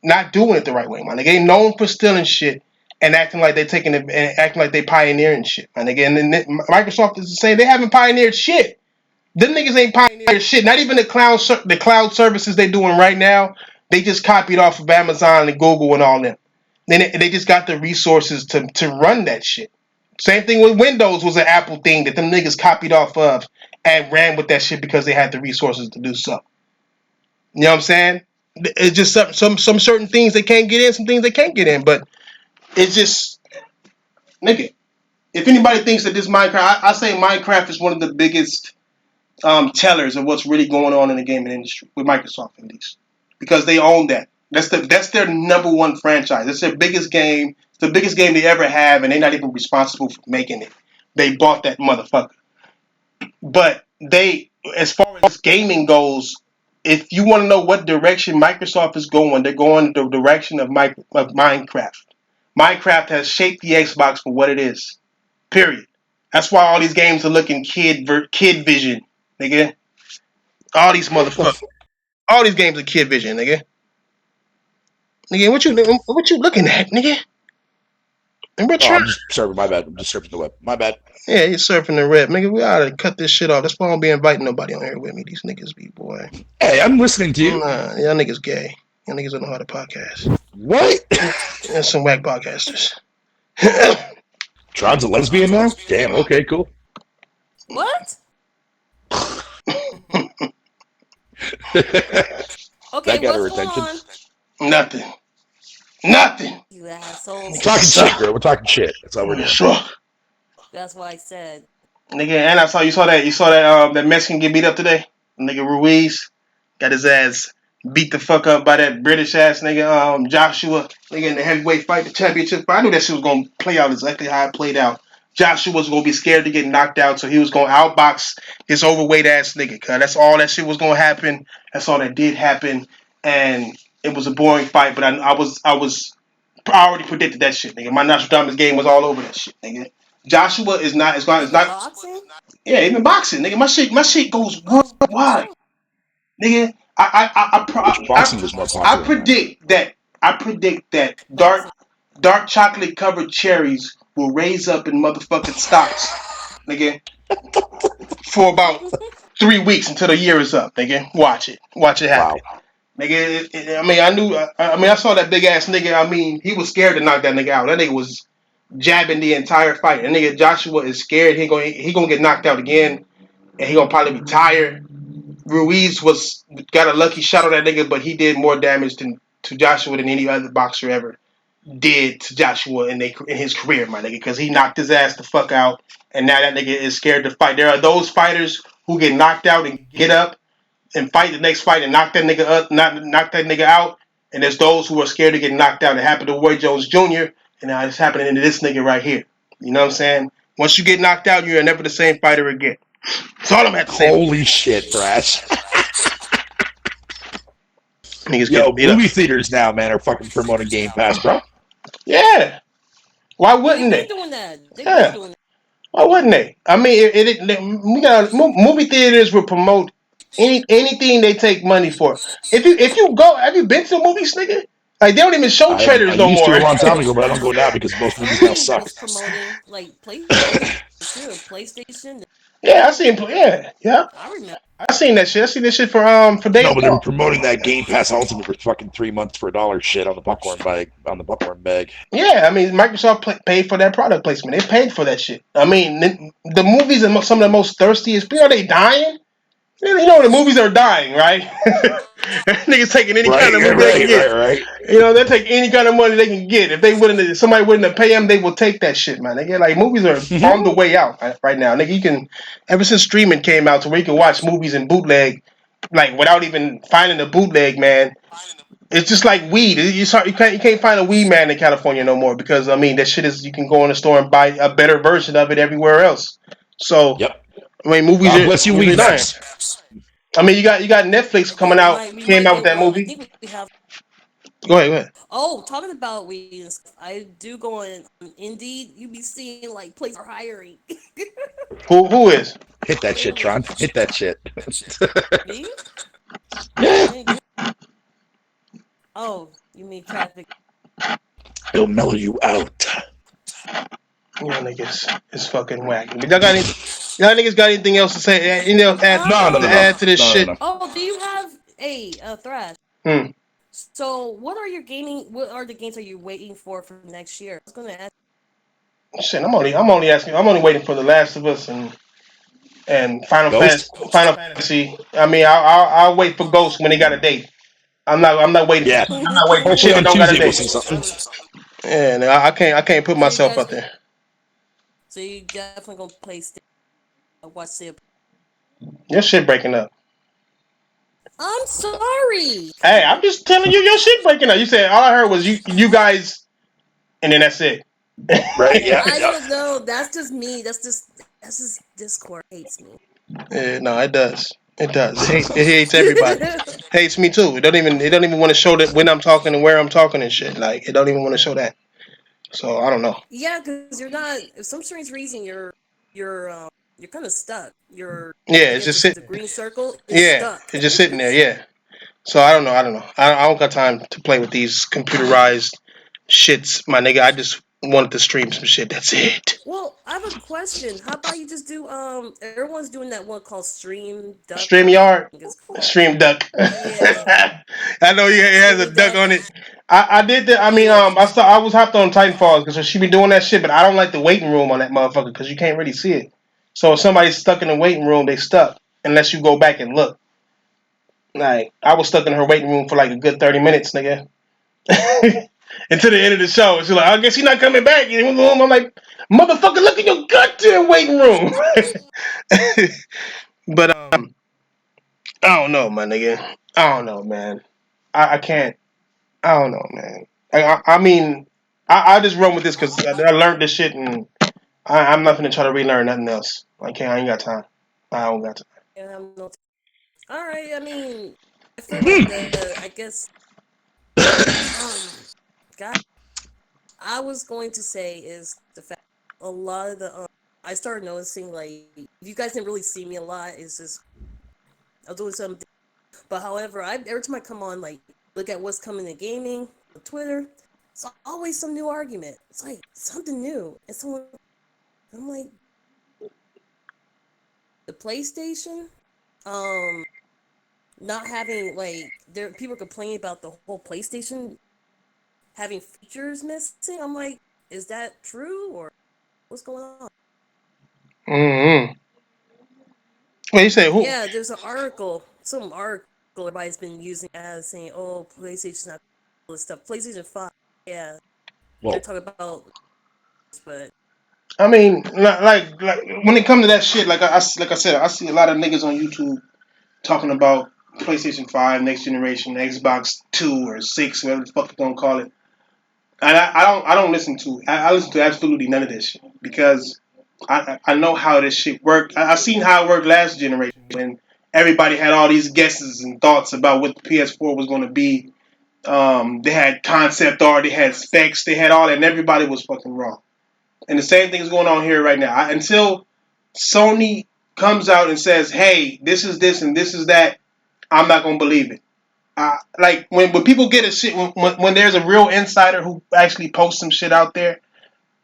not doing it the right way, man. They ain't known for stealing shit and acting like they taking it and acting like they pioneering shit, man. Again, and then Microsoft is saying they haven't pioneered shit. Them niggas ain't pioneered shit. Not even the cloud services they doing right now. They just copied off of Amazon and Google and all them. Then they just got the resources to run that shit. Same thing with Windows was an Apple thing that them niggas copied off of and ran with that shit because they had the resources to do so. You know what I'm saying? It's just some certain things they can't get in, some things they can't get in. But it's just, nigga, if anybody thinks that this Minecraft, I say Minecraft is one of the biggest tellers of what's really going on in the gaming industry with Microsoft at least, because they own that. That's their number one franchise. It's their biggest game. It's the biggest game they ever have, and they're not even responsible for making it. They bought that motherfucker. But as far as gaming goes, if you want to know what direction Microsoft is going, they're going the direction of Minecraft. Minecraft has shaped the Xbox for what it is. Period. That's why all these games are looking kid vision, nigga. All these motherfuckers. All these games are kid vision, nigga. Nigga, what you looking at, nigga? And we're Oh, trying. I'm just surfing. My bad. I'm just surfing the web. My bad. Yeah, you're surfing the red. Nigga, we ought to cut this shit off. That's why I don't be inviting nobody on here with me. These niggas be, boy. Hey, I'm listening to you. Nah, y'all niggas gay. Y'all niggas don't know how to podcast. What? There's some whack podcasters. Tron's a lesbian now? Damn. Okay. Cool. What? That Okay, got her what's going attention. on? Nothing. You assholes. We're talking shit, girl. We're talking shit. That's all we're doing. Sure. That's what I said. Nigga, and you saw that that Mexican get beat up today? Nigga Ruiz got his ass beat the fuck up by that British ass nigga Joshua, nigga in the heavyweight fight, the championship fight. I knew that shit was gonna play out exactly how it played out. Joshua was gonna be scared to get knocked out, so he was gonna outbox his overweight ass nigga. Cause that's all that shit was gonna happen. That's all that did happen, and it was a boring fight. But I already predicted that shit, nigga. My Nostradamus game was all over that shit, nigga. Joshua is not. It's not. It's not. Boxing? Yeah, even boxing, nigga. My shit goes Oh, worldwide, oh. nigga. Which boxing was more I popular now? predict that Boxing. dark chocolate covered cherries will raise up in motherfucking stocks, nigga, for about 3 weeks until the year is up, nigga. Watch it happen, Wow. nigga. I mean, I saw that big ass nigga. I mean, he was scared to knock that nigga out. That nigga was jabbing the entire fight. That nigga Joshua is scared. He gonna get knocked out again, and he gonna probably be tired. Ruiz got a lucky shot on that nigga, but he did more damage to Joshua than any other boxer ever did to Joshua in his career, my nigga, because he knocked his ass the fuck out, and now that nigga is scared to fight. There are those fighters who get knocked out and get up and fight the next fight and knock that nigga up, knock that nigga out, and there's those who are scared to get knocked out. It happened to Roy Jones Jr., and now it's happening to this nigga right here. You know what I'm saying? Once you get knocked out, you're never the same fighter again. That's all I'm have to say. Holy shit, Brash. Niggas Yo, getting beat up. movie theaters now, man, are fucking promoting Game Pass, bro. Yeah. Why They've wouldn't been they? doing that. They've Yeah. been doing that. Why wouldn't they? I mean, we got movie theaters will promote anything they take money for. If you go, have you been to the movies, nigga? Like they don't even show I trailers no used to more. a long time ago, but I don't go now because most movies now Sony suck. was promoting like PlayStation too. PlayStation. Yeah, I seen. Yeah. I remember. I seen that shit. I seen that shit for No, Days but they were Gone. promoting that Game Pass Ultimate for fucking 3 months for $1 shit on the popcorn bag. Yeah, I mean Microsoft paid for that product placement. They paid for that shit. I mean the movies are some of the most thirstiest people. Are they dying? You know the movies are dying, right? Niggas taking any kind of movie they can get. Right. You know, they take any kind of money they can get. If somebody willing to pay them, they will take that shit, man. They get like movies are on the way out right now. Nigga, you can ever since streaming came out to where you can watch movies in bootleg, like without even finding a bootleg, man. It's just like weed. You can't find a weed man in California no more because I mean that shit is you can go in the store and buy a better version of it everywhere else. So Yep. I mean God bless you, movies weed are dying. maps. I mean you got Netflix Okay, coming out we came might out with get that one. I movie. think we have. Go ahead. Oh, talking about weed and stuff, I do go on Indeed. You be seeing like places are hiring. Who is? Hit that shit, Tron. Hit that shit. Me? Yeah. Oh, you mean traffic? It'll mellow you out. Y'all niggas is fucking whack. But y'all niggas got anything else to say? You know, add to this shit. No. Oh, do you have a Thrash? Hmm. So, what are your gaming? What are the games are you waiting for next year? I was gonna ask. Shit, I'm only asking. I'm only waiting for The Last of Us and Ghost? Final Fantasy. I mean, I'll wait for Ghost when they got a date. I'm not waiting. Yeah. I'm not waiting for Hopefully shit that on don't got a Tuesday we'll date. see something. Yeah, no, I can't put So you myself guys out there. So you definitely gonna play. Watch the. Your shit breaking up. I'm sorry. Hey, I'm just telling you, your shit breaking up. You said all I heard was you guys, and then that's it. Right? Yeah. I don't know. That's just me. That's just Discord hates me. Yeah, no, it does. It does. It hates everybody. Hates me too. It don't even want to show that when I'm talking and where I'm talking and shit. Like it don't even want to show that. So I don't know. Yeah, because you're not. For some strange reason, you're kind of stuck. Yeah, I it's guess just it's sit. the green circle is Yeah, stuck. it's just sitting there. Yeah. So I don't know. I don't know. I don't got time to play with these computerized shits, my nigga. wanted to stream some shit. That's it. Well, I have a question. How about you just do everyone's doing that one called Stream Duck, I StreamYard, think it's called. Stream Duck. Yeah. I know it has a Streamy duck Duck. on it. I did that. I mean, Yeah. I was hopped on Titanfall because she be doing that shit, but I don't like the waiting room on that motherfucker because you can't really see it. So if somebody's stuck in the waiting room, they stuck unless you go back and look. Like I was stuck in her waiting room for like a good 30 minutes, nigga. Until the end of the show. She's like, I guess he's not coming back. And I'm like, motherfucker, look at your goddamn waiting room. But I don't know, my nigga. I don't know, man. I can't. I don't know, man. I mean, I just run with this because I learned this shit, and I'm not gonna try to relearn nothing else. I can't. I ain't got time. I don't got time. Yeah, I'm not. All right. I mean, I feel like I guess God, I was going to say is the fact a lot of the I started noticing like you guys didn't really see me a lot. It's just I was doing something. But however, every time I come on, like look at what's coming in gaming on Twitter, it's always some new argument. It's like something new, and someone I'm like the PlayStation, not having like there people complaining about the whole PlayStation having features missing. I'm like, is that true or what's going on? Mm-hmm. Wait, you say who? Yeah, there's an article, some article everybody's been using as saying, "Oh, PlayStation's not all this stuff." PlayStation 5, yeah, they're Well, talking about, but I mean, like when it comes to that shit, like I said, I see a lot of niggas on YouTube talking about PlayStation 5, next generation, Xbox 2 or 6, whatever the fuck you gonna call it. And I don't listen to I listen to absolutely none of this shit because I know how this shit worked. I seen how it worked last generation when everybody had all these guesses and thoughts about what the PS4 was going to be. They had concept art, they had specs, they had all that, and everybody was fucking wrong. And the same thing is going on here right now. Until Sony comes out and says, "Hey, this is this and this is that," I'm not gonna believe it. Like when people get a shit when there's a real insider who actually posts some shit out there,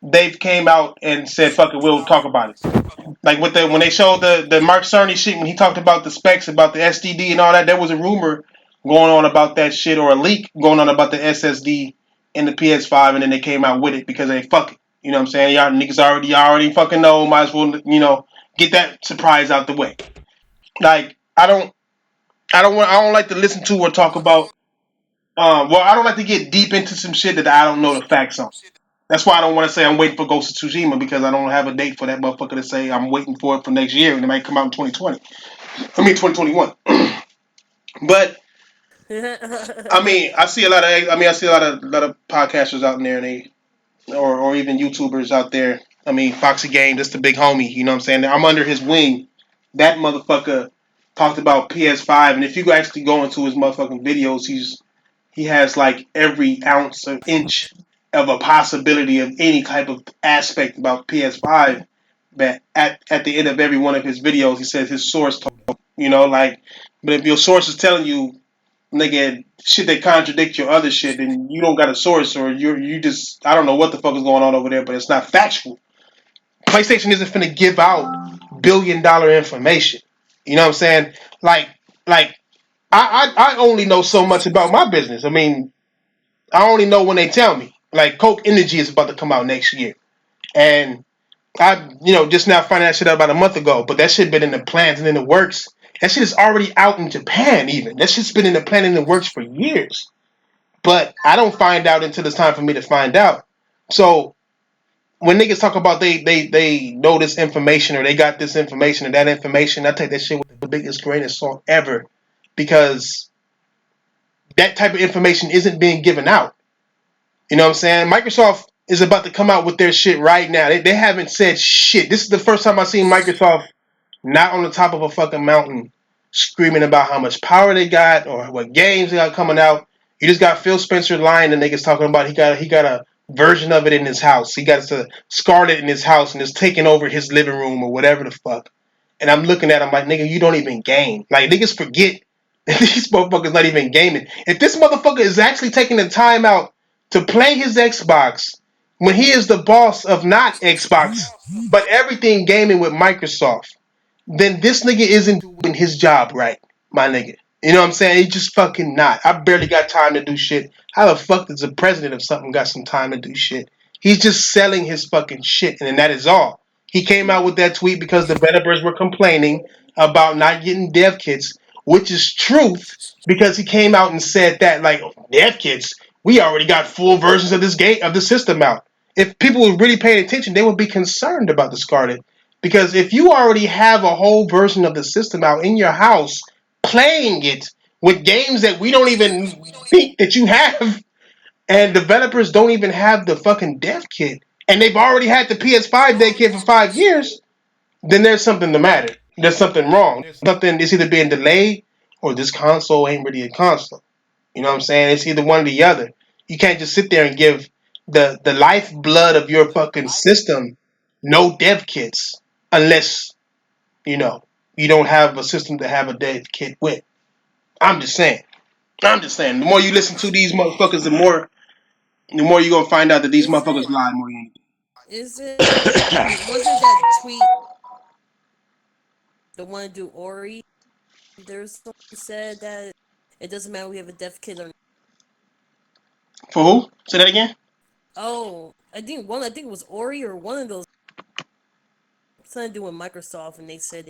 they've came out and said, "Fuck it, we'll talk about it." Like with the when they showed the Mark Cerny shit when he talked about the specs about the SDD and all that, there was a rumor going on about that shit or a leak going on about the SSD in the PS5, and then they came out with it because they fuck it. You know what I'm saying? Y'all niggas already fucking know. Might as well get that surprise out the way. Like I don't like to listen to or talk about. Well, I don't like to get deep into some shit that I don't know the facts on. That's why I don't want to say I'm waiting for Ghost of Tsushima because I don't have a date for that motherfucker to say I'm waiting for it for next year and it might come out in 2020. I mean 2021. But I mean, I see a lot of podcasters out there and they or even YouTubers out there. I mean, Foxy Game, just the big homie. You know what I'm saying? I'm under his wing. That motherfucker talked about PS5, and if you actually go into his motherfucking videos, he has like every ounce or inch of a possibility of any type of aspect about PS5. But at the end of every one of his videos, he says his source told him, like. But if your source is telling you, nigga, shit that contradict your other shit, then you don't got a source, or you just I don't know what the fuck is going on over there, but it's not factual. PlayStation isn't finna give out $1 billion information. You know what I'm saying? Like I only know so much about my business. I mean, I only know when they tell me. Like Coke Energy is about to come out next year, and I just now finding that shit out about a month ago. But that shit been in the plans and in the works. That shit is already out in Japan. Even that shit's been in the plan and in the works for years. But I don't find out until it's time for me to find out. So when niggas talk about they know this information or they got this information and that information, I take that shit with the biggest grain of salt ever because that type of information isn't being given out. You know what I'm saying? Microsoft is about to come out with their shit right now. They haven't said shit. This is the first time I've seen Microsoft not on the top of a fucking mountain screaming about how much power they got or what games they got coming out. You just got Phil Spencer lying and niggas talking about he got a version of it in his house. He got a Scarlet in his house and it's taking over his living room or whatever the fuck. And I'm looking at him like, nigga, you don't even game. Like niggas forget that these motherfuckers not even gaming. If this motherfucker is actually taking the time out to play his Xbox when he is the boss of not Xbox, but everything gaming with Microsoft, then this nigga isn't doing his job right, my nigga. You know what I'm saying? He just fucking not. I barely got time to do shit. How the fuck does the president of something got some time to do shit? He's just selling his fucking shit, and that is all. He came out with that tweet because the developers were complaining about not getting dev kits, which is truth because he came out and said that like dev kits, we already got full versions of this game of the system out. If people were really paying attention, they would be concerned about the Scarlet. Because if you already have a whole version of the system out in your house, playing it with games that we don't even think that you have, and developers don't even have the fucking dev kit, and they've already had the PS5 dev kit for 5 years, then there's something the matter. There's something wrong. Something is either being delayed or this console ain't really a console. You know what I'm saying? It's either one or the other. You can't just sit there and give the lifeblood of your fucking system no dev kits unless you know you don't have a system to have a dev kit with. I'm just saying. I'm just saying. The more you listen to these motherfuckers, the more you're gonna find out that these Is motherfuckers it? lie more than anything. Is it? Was it that tweet? The one to do Ori? There's someone said that it doesn't matter we have a dev kit or not. For who? Say that again. Oh, I think it was Ori or one of those something to do with Microsoft, and they said,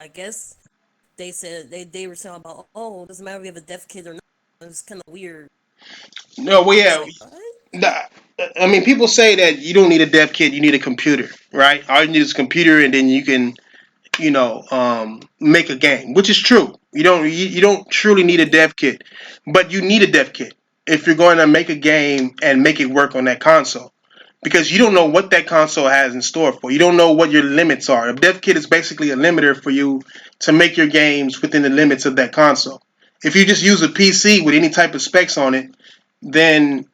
I guess they said they were saying about, oh, it doesn't matter if we have a dev kit or not. It's kind of weird. No, well, I was yeah. like, what? I mean, people say that you don't need a dev kit; you need a computer, right? All you need is a computer, and then you can, make a game, which is true. You don't truly need a dev kit, but you need a dev kit if you're going to make a game and make it work on that console, because you don't know what that console has in store for. You don't know what your limits are. A dev kit is basically a limiter for you to make your games within the limits of that console. If you just use a PC with any type of specs on it, then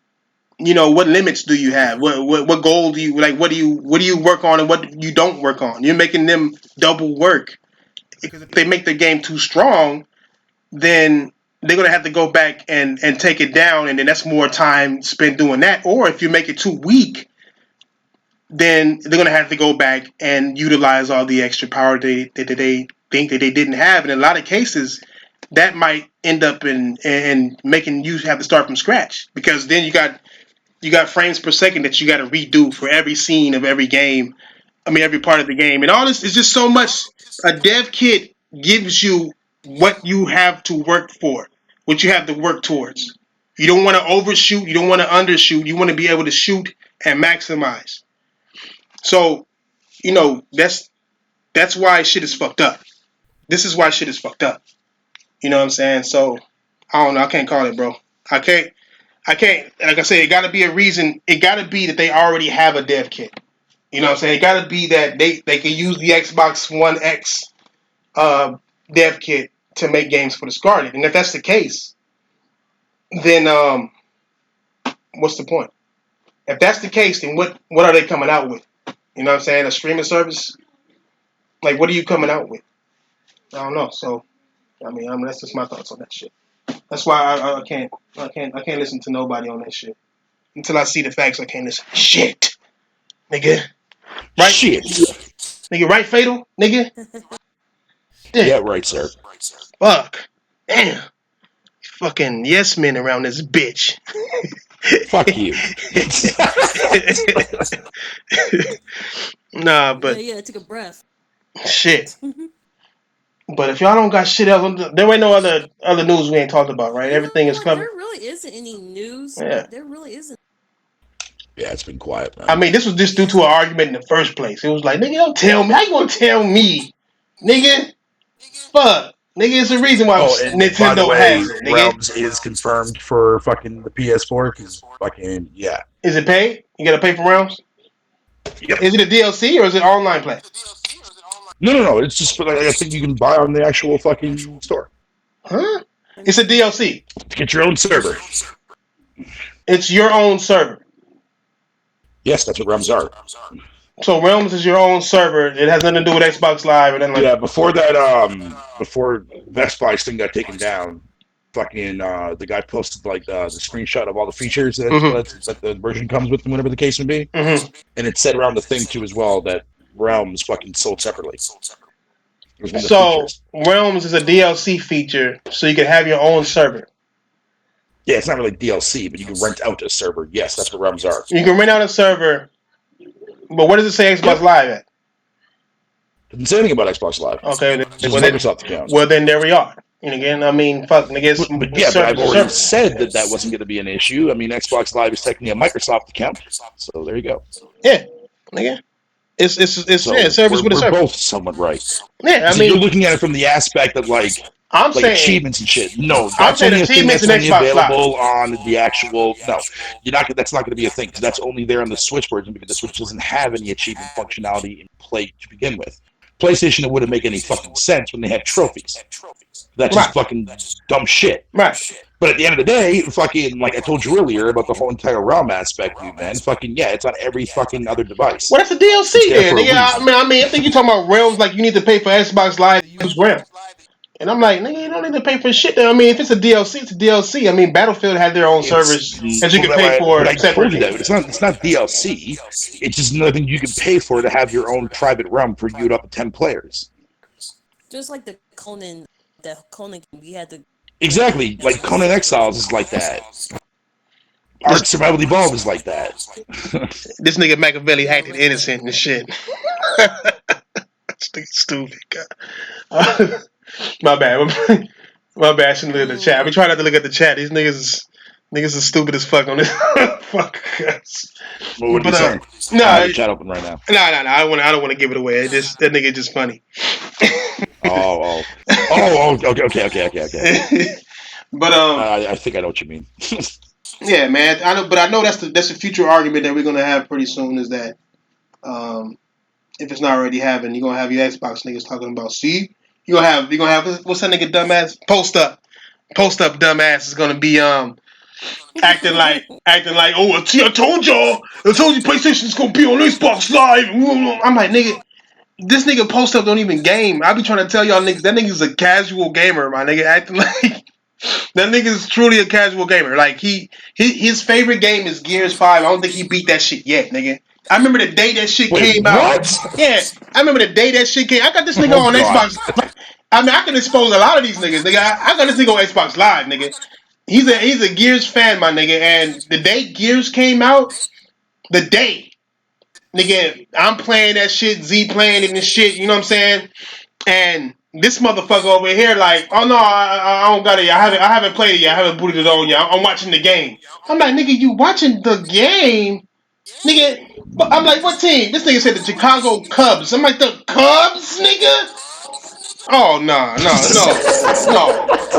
what limits do you have? What goal do you like? What do you work on and what you don't work on? You're making them double work because if they make the game too strong, then they're gonna have to go back and take it down, and then that's more time spent doing that. Or if you make it too weak, then they're gonna have to go back and utilize all the extra power they think that they didn't have. In a lot of cases, that might end up in making you have to start from scratch because then you got frames per second that you got to redo for every scene of every game. I mean, every part of the game, and all this is just so much. A dev kit gives you what you have to work for, what you have to work towards. You don't want to overshoot. You don't want to undershoot. You want to be able to shoot and maximize. So that's why shit is fucked up. This is why shit is fucked up. You know what I'm saying? So I don't know. I can't call it, bro. I can't. I can't. Like I said, it got to be a reason. It got to be that they already have a dev kit. You know what I'm saying? It got to be that they can use the Xbox One X dev kit to make games for the Scarlet. And if that's the case, then what's the point? If that's the case, then what are they coming out with? You know what I'm saying? A streaming service? Like, what are you coming out with? I don't know. So, I mean, that's just my thoughts on that shit. That's why I can't listen to nobody on that shit until I see the facts. I can't listen. Shit, nigga. Right? Shit. Nigga, right, Fatal? Nigga? Yeah, Yeah. right, sir. Fuck. Damn. Fucking yes men around this bitch. Fuck you. Nah, Yeah, but yeah. I took a breath. shit. But if y'all don't got shit else, there ain't no other news we ain't talked about, right? You know Everything is what? There covered. really isn't any news. Yeah. There really isn't. Yeah, it's been quiet, I man. mean, this was just due to Yeah. an argument in the first place. It was like, nigga, don't tell me. How you gonna tell me? Nigga, fuck. Nigga, it's a reason why Oh, and by the Nintendo way, has it, nigga. Realms is confirmed for fucking the PS4 because fucking yeah. Is it paid? You gotta pay for rounds? Yep. Is it a DLC or is it online play? No. It's just like I think you can buy on the actual fucking store Huh? Let me It's a see. DLC. to get your own server. It's your own server. Yes, that's what Realms are. So Realms is your own server. It has nothing to do with Xbox Live or nothing like Yeah, that. before that, before Best Buy's thing got taken down, fucking the guy posted like the screenshot of all the features Mm-hmm. that the version comes with, whatever the case may be, Mm-hmm. and it said around the thing too as well that Realms fucking sold separately. It was one of the So features. Realms is a DLC feature, so you can have your own server. Yeah, it's not really DLC, but you can rent out a server. Yes, that's what Realms are. You can rent out a server, but where does it say Xbox Yep. Live at? Didn't say anything about Xbox Live. Okay, This is Microsoft account. well then there we are. And again, I mean, fuck, nigga, But I've already service. said that wasn't going to be an issue. I mean, Xbox Live is technically a Microsoft account, so there you go. Yeah, nigga. It's So yeah, service with a we're server. both somewhat right. Yeah, I So mean, you're looking at it from the aspect of like I'm saying achievements and shit. No, I'm that's saying only a thing achievements that's in only Xbox Live. available on the actual. No, you're not. That's not going to be a thing because that's only there on the Switch version because the Switch doesn't have any achievement functionality in play to begin with. PlayStation, it wouldn't make any fucking sense when they had trophies. That's just fucking dumb shit. Right. But at the end of the day, fucking, like I told you earlier about the whole entire realm aspect, dude, man. Fucking, yeah, it's on every fucking other device. Well, that's a DLC It's there then, for a nigga. reason. I mean, I think you're talking about Realms like you need to pay for Xbox Live to use Realms. And I'm like, nigga, you don't need to pay for shit. I mean, if it's a DLC, it's a DLC. I mean, Battlefield had their own servers that you can pay But for I told you separately. that. But it's not DLC. It's just another thing you can pay for to have your own private realm for you to up to 10 players. Just like the Conan we had to. Exactly. Like Conan Exiles is like that. Ark Survival Evolved is like that. This nigga Machiavelli acted innocent and shit. This nigga stupid. God. My bad. My bad. I shouldn't look at the chat. I be trying not to look at the chat. These niggas are stupid as fuck on this. Fuck. Well, what are you saying? No, I have the chat open right now. No. I don't want to give it away. That nigga just funny. Okay. But I think I know what you mean. yeah, man. I know that's the future argument that we're gonna have pretty soon. Is that if it's not already happening, you're gonna have your Xbox niggas talking about. See, you're gonna have what's that nigga dumbass post up dumbass is gonna be acting like oh I told you PlayStation's gonna be on Xbox Live. I'm like nigga. This nigga post up don't even game. I be trying to tell y'all niggas that nigga's a casual gamer, my nigga. Acting like that nigga's truly a casual gamer. Like his favorite game is Gears 5. I don't think he beat that shit yet, nigga. I remember the day that shit came out. Yeah, I remember the day that shit came. I got this nigga on Xbox. I mean, I can expose a lot of these niggas, nigga. I got this nigga on Xbox Live, nigga. He's a Gears fan, my nigga. And the day Gears came out, the day. Nigga, I'm playing that shit, Z playing it and shit, you know what I'm saying? And this motherfucker over here like, oh no, I don't got it. I haven't played it yet. I haven't booted it on yet. I'm watching the game. I'm like, nigga, you watching the game? Nigga, I'm like, what team? This nigga said the Chicago Cubs. I'm like, the Cubs, nigga? Oh, no.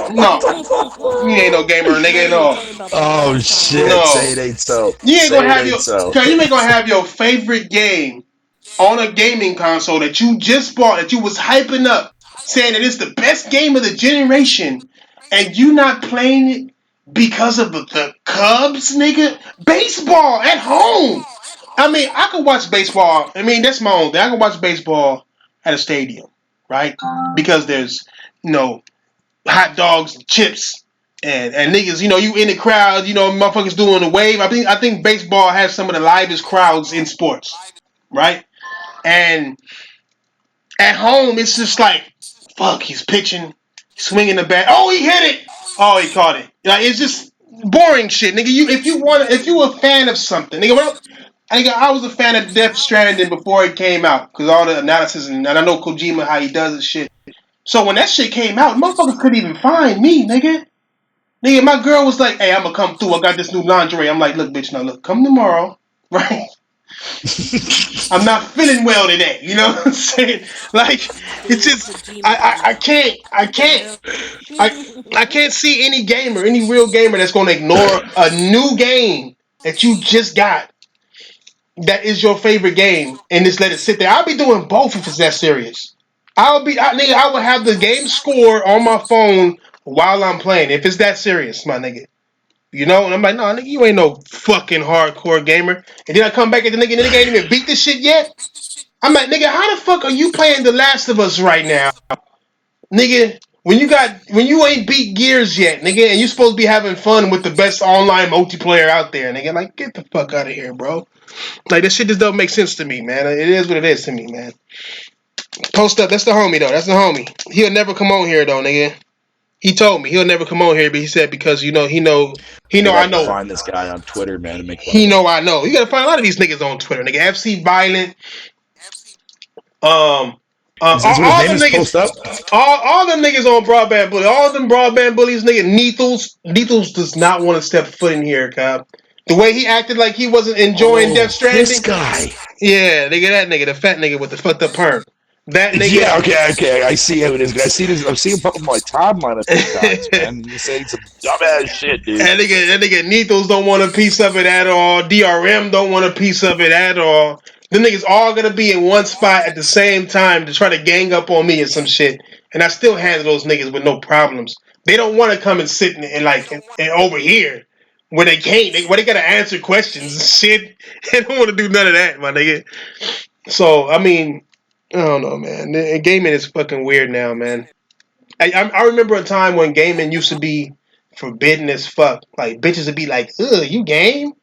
You ain't no gamer, nigga, at all. Oh shit! No. Say it ain't so. You ain't gonna have You ain't gonna have your favorite game on a gaming console that you just bought, that you was hyping up, saying that it's the best game of the generation, and you not playing it because of the Cubs, nigga? Baseball at home. I mean, I could watch baseball. I mean, that's my own thing. I can watch baseball at a stadium, right? Because there's, hot dogs and chips and niggas, you in the crowd, motherfuckers doing the wave. I think baseball has some of the livest crowds in sports, right? And at home, it's just like, fuck, he's pitching, swinging the bat. Oh, he hit it. Oh, he caught it. Like, it's just boring shit, nigga. If you were a fan of something, nigga, I was a fan of Death Stranding before it came out because all the analysis and I know Kojima how he does his shit. So when that shit came out, motherfuckers couldn't even find me, nigga. Nigga, my girl was like, hey, I'm gonna come through. I got this new lingerie. I'm like, look, bitch, now look, come tomorrow, right? I'm not feeling well today. You know what I'm saying? Like, it's just I can't see any real gamer that's gonna ignore a new game that you just got that is your favorite game and just let it sit there. I'll be doing both if it's that serious. I will have the game score on my phone while I'm playing if it's that serious, my nigga. And I'm like, no, nigga, you ain't no fucking hardcore gamer. And then I come back at the nigga ain't even beat this shit yet. I'm like, nigga, how the fuck are you playing The Last of Us right now? Nigga, when you ain't beat Gears yet, nigga, and you supposed to be having fun with the best online multiplayer out there, nigga. Like, get the fuck out of here, bro. Like, this shit just don't make sense to me, man. It is what it is to me, man. Post up. That's the homie though. That's the homie. He'll never come on here though, nigga. He told me he'll never come on here, but he said because he I'm know gonna I have to know find this guy on Twitter, man, and make fun he of him. know I know. You gotta find a lot of these niggas on Twitter, nigga. FC Violent, um, Is what his all name them is? niggas, Post up. all them niggas on broadband bully, all them broadband bullies, nigga. Neethles does not want to step foot in here, cop. The way he acted like he wasn't enjoying Death Oh, this Stranding, guy. yeah, nigga, that nigga, the fat nigga with the fucked up perm, that nigga. Yeah, okay. I see how it is. I've seen him pop up on my timeline a few times, man. He's saying some dumbass shit, dude. That nigga Nethos don't want a piece of it at all. DRM don't want a piece of it at all. The niggas all gonna be in one spot at the same time to try to gang up on me or some shit. And I still handle those niggas with no problems. They don't want to come and sit and over here where they can't. Where they gotta answer questions and shit. They don't want to do none of that, my nigga. So I mean, I don't know, man. Gaming is fucking weird now, man. I remember a time when gaming used to be forbidden as fuck. Like bitches would be like, "Ugh, you game?"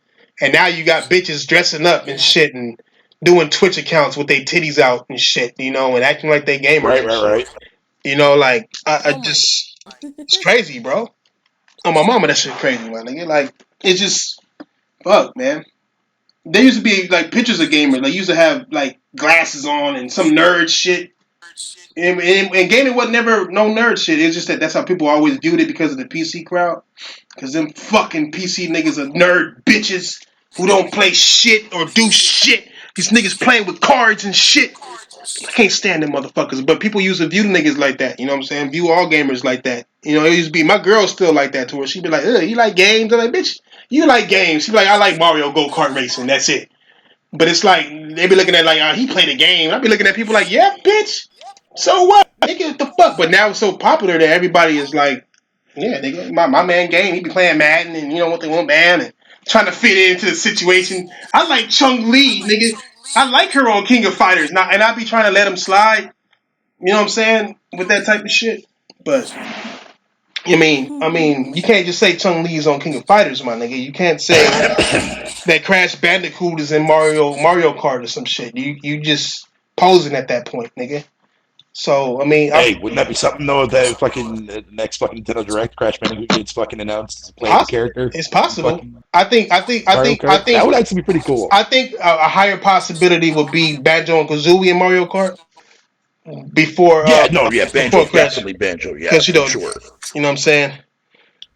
And now you got bitches dressing up and shit and doing Twitch accounts with their titties out and shit, and acting like they gamers Right, and right, shit. right. Like I Oh my just it's crazy, bro. Oh my mama, that shit crazy, man. Nigga. Like it's just fuck, man. There used to be like pictures of gamers. Like used to have like glasses on and some nerd shit. And gaming was never no nerd shit. It's just that's how people always viewed it because of the PC crowd. Because them fucking PC niggas are nerd bitches who don't play shit or do shit. These niggas playing with cards and shit. I can't stand them motherfuckers. But people used to view niggas like that. You know what I'm saying? View all gamers like that. It used to be my girl still like that to her. She'd be like, "Ugh, you like games?" I'm like, "Bitch, you like games." She'd be like, "I like Mario Go Kart Racing. That's it." But it's like they be looking at like, "Oh, he played a game." I'd be looking at people like, "Yeah, bitch. So what? Nigga, what the fuck?" But now it's so popular that everybody is like, yeah, nigga, my man game, he be playing Madden and what they want, man, and trying to fit into the situation. I like Chung Lee, nigga. I like her on King of Fighters, now, and I be trying to let him slide. You know what I'm saying with that type of shit. But you can't just say Chung Lee's on King of Fighters, my nigga. You can't say that Crash Bandicoot is in Mario Kart or some shit. You just posing at that point, nigga. So Hey, wouldn't that be something though? If that fucking next fucking Nintendo Direct, Crash Bandicoot gets fucking announced as a playable character it's in possible. fucking Mario Kart. That would actually be pretty cool. I think a higher possibility would be Banjo and Kazooie in Mario Kart before Yeah, no, yeah, Banjo, before Crash, definitely Banjo, yeah, because for sure, you know what I'm saying,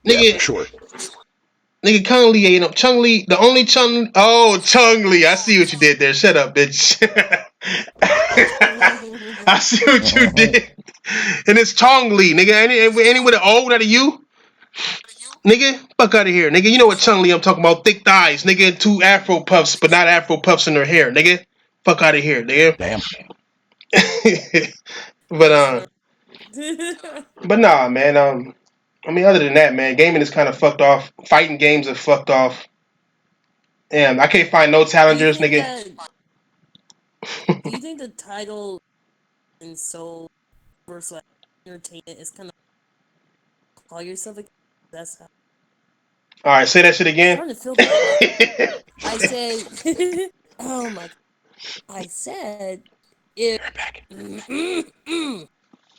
yeah, for nigga. sure. Nigga, Kung Lee ain't no Chung Lee. The only Chung. Oh, Chung Lee. I see what you did there. Shut up, bitch. I see what you did. And it's Chong Lee, nigga. Any with an O, not a U? Nigga, fuck out of here, nigga. You know what Chung Lee I'm talking about? Thick thighs, nigga, and two Afro puffs, but not Afro puffs in her hair, nigga. Fuck out of here, nigga. Damn. but That's right. but nah, man. Other than that, man, gaming is kind of fucked off. Fighting games are fucked off. Damn, I can't find no do you challengers, think nigga. that? Do you think the title and so versus like entertainment is kind of call yourself a? That's how. All right, say that shit I'm again. starting to feel that way. I said, oh my! I said if. Right back.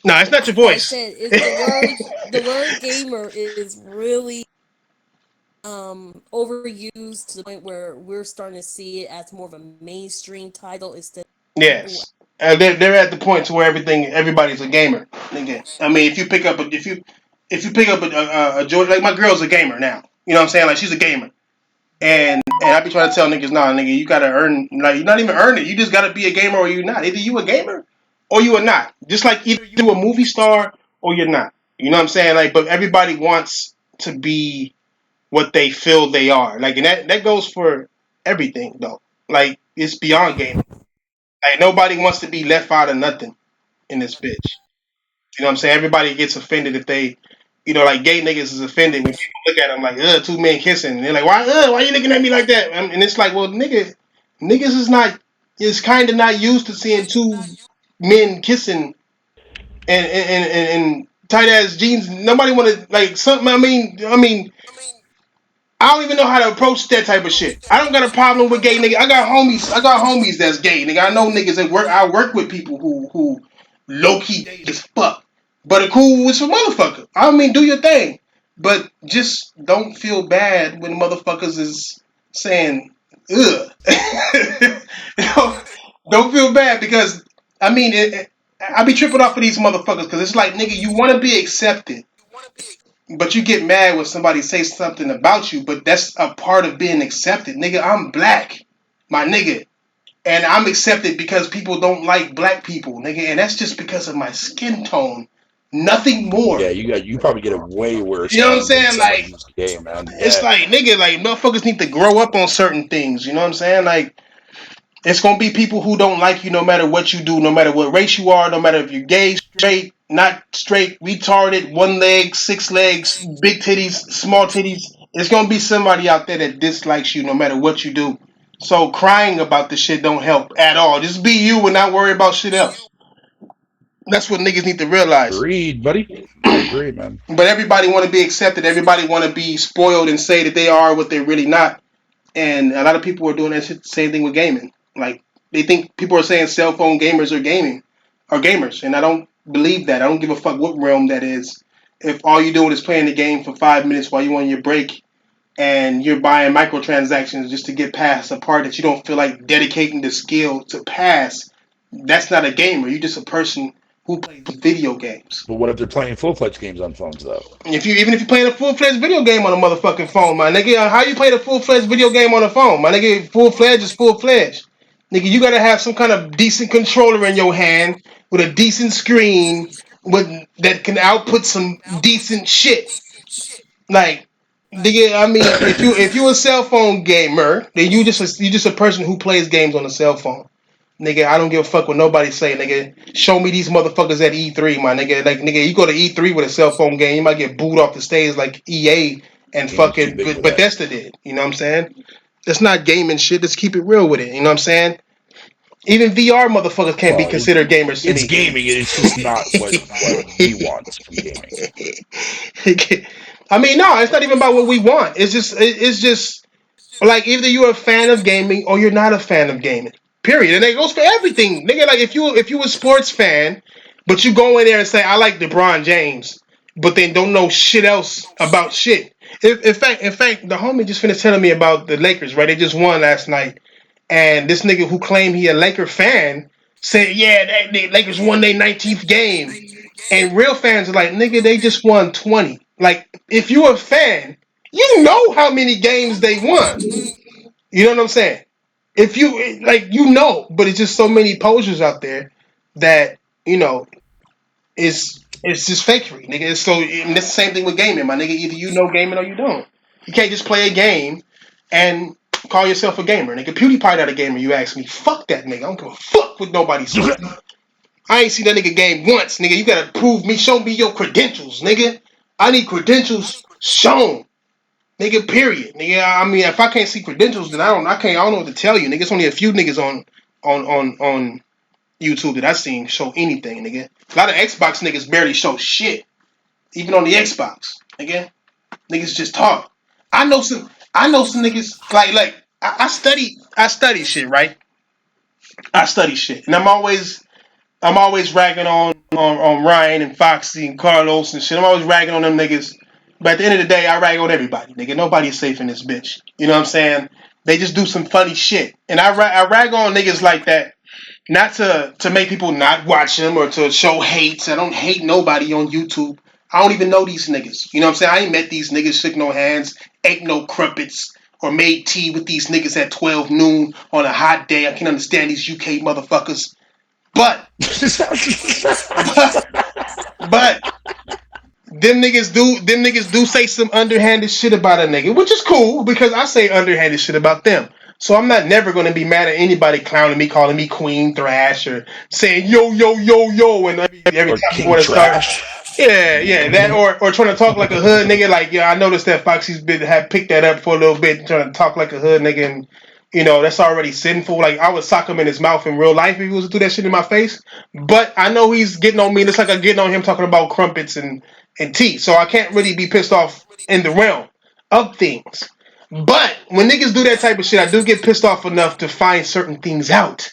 No, it's not your I voice. said if the word gamer is really overused to the point where we're starting to see it as more of a mainstream title instead of people. Yes, they're at the point to where everybody's a gamer. Nigga. If you pick up if you pick up a Jordan, like my girl's a gamer now. You know what I'm saying? Like she's a gamer, and I be trying to tell niggas, nah, nigga, you gotta earn. Like you're not even earning it. You just gotta be a gamer or you're not. Either you a gamer or you are not. Just like either you a movie star or you're not. You know what I'm saying? Like, but everybody wants to be what they feel they are. Like, and that goes for everything though. Like, it's beyond gaming. Like, nobody wants to be left out of nothing in this bitch. You know what I'm saying? Everybody gets offended if they, like gay niggas is offended when people look at them like, two men kissing. And they're like, why you looking at me like that? And it's like, well, niggas is kind of not used to seeing two men kissing and tight ass jeans. Nobody want to like something. I don't even know how to approach that type of shit. I don't got a problem with gay niggas. I got homies. I got homies that's gay, nigga. I know niggas that work. I work with people who low key gay as fuck, but are cool with some motherfucker. I mean, do your thing, but just don't feel bad when motherfuckers is saying ugh. don't, don't feel bad because I mean, I be tripping off of these motherfuckers because it's like nigga, you want to be accepted. But you get mad when somebody says something about you, but that's a part of being accepted. Nigga, I'm black, my nigga. And I'm accepted because people don't like black people, nigga. And that's just because of my skin tone. Nothing Yeah, more. you probably get it way worse You know what I'm than saying? someone Like, who's gay, man. it's Yeah. like, nigga, like, motherfuckers need to grow up on certain things. You know what I'm saying? Like, it's gonna be people who don't like you no matter what you do, no matter what race you are, no matter if you're gay, straight, not straight, retarded, one leg, six legs, big titties, small titties. There's gonna be somebody out there that dislikes you no matter what you do. So crying about this shit don't help at all. Just be you and not worry about shit else. That's what niggas need to realize. Agreed, buddy. I agree, man. But everybody want to be accepted. Everybody want to be spoiled and say that they are what they're really not. And a lot of people are doing that shit, same thing with gaming. Like they think people are saying cell phone gamers are gaming, are gamers, and I don't believe that. I don't give a fuck what realm that is. If all you're doing is playing the game for 5 minutes while you're on your break, and you're buying microtransactions just to get past a part that you don't feel like dedicating the skill to pass, that's not a gamer. You're just a person who plays video games. But what if they're playing full-fledged games on phones, though? Even if you're playing a full fledged video game on a motherfucking phone, my nigga, how you play a full fledged video game on a phone, my nigga? Full fledged is full fledged, nigga. You gotta have some kind of decent controller in your hand with a decent screen with that can output some decent shit. Like, nigga, I mean, if you a cell phone gamer, then you just a person who plays games on a cell phone. Nigga, I don't give a fuck what nobody say, nigga. Show me these motherfuckers at E3, my nigga. Like, nigga, you go to E3 with a cell phone game, you might get booed off the stage like EA and Game's too fucking big for that. Bethesda did. You know what I'm saying? That's not gaming shit. Let's keep it real with it. You know what I'm saying? Even VR motherfuckers can't be Well, considered gamers to it's me. gaming. It's just not what we want from gaming. I mean, no, it's not even about what we want. It's just like either you're a fan of gaming or you're not a fan of gaming. Period. And it goes for everything. Nigga, like if you a sports fan, but you go in there and say, I like LeBron James, but then don't know shit else about shit. In fact, the homie just finished telling me about the Lakers, right? They just won last night. And this nigga who claimed he a Laker fan said, yeah, the Lakers won their 19th game. And real fans are like, nigga, they just won 20. Like, if you're a fan, you know how many games they won. You know what I'm saying? If you like, but it's just so many posters out there that it's just fakery, nigga. And it's the same thing with gaming, my nigga. Either you know gaming or you don't. You can't just play a game and call yourself a gamer, nigga. PewDiePie not a gamer. You ask me, fuck that nigga. I don't give a fuck what nobody says. I ain't seen that nigga game once, nigga. You gotta prove me, show me your credentials, nigga. I need credentials shown. Nigga, period. Nigga, I mean, if I can't see credentials, then I don't know what to tell you, nigga. It's only a few niggas on YouTube that I seen show anything, nigga. A lot of Xbox niggas barely show shit, even on the Xbox, nigga. Niggas just talk. I know some niggas I study shit, right? I study shit, and I'm always ragging on Ryan and Foxy and Carlos and shit. I'm always ragging on them niggas. But at the end of the day, I rag on everybody, nigga. Nobody's safe in this bitch. You know what I'm saying? They just do some funny shit. And I rag on niggas like that, not to make people not watch them or to show hate. I don't hate nobody on YouTube. I don't even know these niggas. You know what I'm saying? I ain't met these niggas, shook no hands, ate no crumpets, or made tea with these niggas at 12 noon on a hot day. I can understand these UK motherfuckers. But but but them niggas do say some underhanded shit about a nigga, which is cool because I say underhanded shit about them. So I'm not never gonna be mad at anybody clowning me, calling me Queen Thrash, or saying yo yo yo yo, and every Or time you King want to start, Trash. yeah, that or trying to talk like a hood nigga. Like, yeah, I noticed that Foxy's been had picked that up for a little bit, trying to talk like a hood nigga, and that's already sinful. Like I would sock him in his mouth in real life if he was to do that shit in my face. But I know he's getting on me. And it's like I'm getting on him talking about crumpets and tea. So I can't really be pissed off in the realm of things. But when niggas do that type of shit, I do get pissed off enough to find certain things out.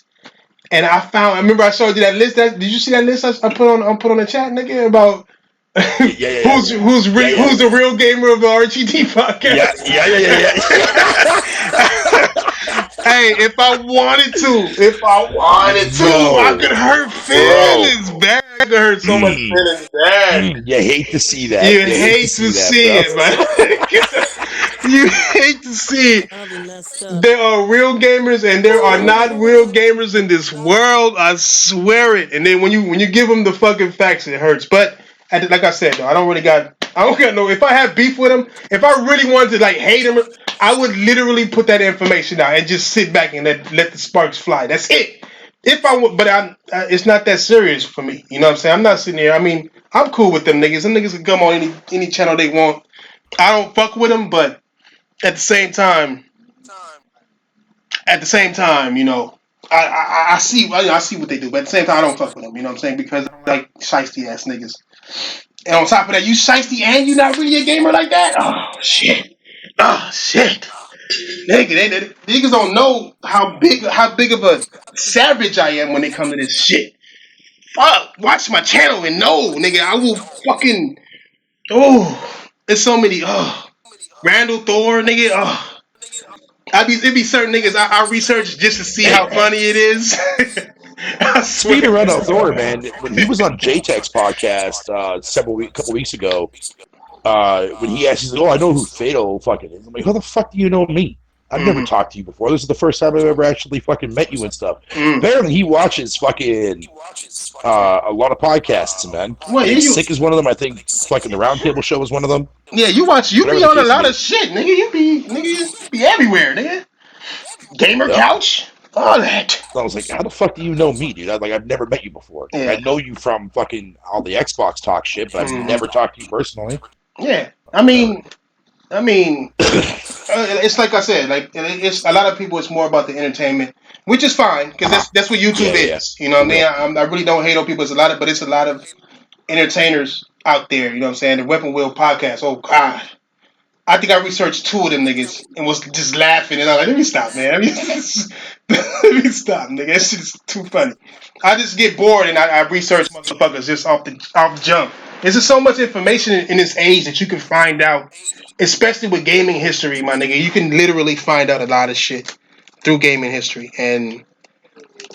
And I remember I showed you that list. Did you see that list I put on the chat, nigga, about Yeah. who's the real gamer of the RGT podcast? Hey, if I wanted to, I could hurt Bro. feelings bad. I could hurt so much feelings bad. You hate to see that. You hate to see it, man. You hate to see it. I'll be messed up. There are real gamers and there are not real gamers in this world. I swear it. And then when you give them the fucking facts, it hurts. But like I said, though, I don't got no. If I have beef with him, if I really wanted to like hate him, I would literally put that information out and just sit back and let the sparks fly. That's it. If I would, but it's not that serious for me. You know what I'm saying? I'm not sitting there. I mean, I'm cool with them niggas. Them niggas can come on any channel they want. I don't fuck with them, but at the same time, I see what they do, but at the same time, I don't fuck with them. You know what I'm saying? Because I don't like shiesty ass niggas. And on top of that, you shiesty and you not really a gamer like that. Oh shit! Nigga, niggas don't know how big of a savage I am when they come to this shit. Fuck, watch my channel and no, nigga, I will fucking. Oh, there's so many. Oh, Randall Thor, nigga. Oh. It be certain niggas I research just to see how funny it is. I swear. Speaking of Randall Thor, man, when he was on JTech's podcast couple weeks ago, when he asked, he's like, "Oh, I know who Fatal fucking is." I'm like, "How the fuck do you know me? I've never talked to you before. This is the first time I've ever actually fucking met you and stuff." Apparently, he watches fucking a lot of podcasts, man. Sick is one of them. I think fucking the Roundtable Show is one of them. Yeah, you be on a lot of shit, nigga. You be everywhere, nigga. Gamer couch, all that. So I was like, how the fuck do you know me, dude? I've never met you before. Yeah. I know you from fucking all the Xbox talk shit, but I've never talked to you personally. Yeah, I mean, it's like I said, like it's a lot of people. It's more about the entertainment, which is fine because that's what YouTube is. You know what I mean? I really don't hate on people. It's a lot of entertainers out there. You know what I'm saying? The Weapon Wheel podcast. Oh God. I think I researched 2 of them niggas and was just laughing and I'm like, let me stop, man. Let me stop, nigga. That shit is too funny. I just get bored and I research motherfuckers just off jump. There's just so much information in this age that you can find out, especially with gaming history, my nigga. You can literally find out a lot of shit through gaming history. And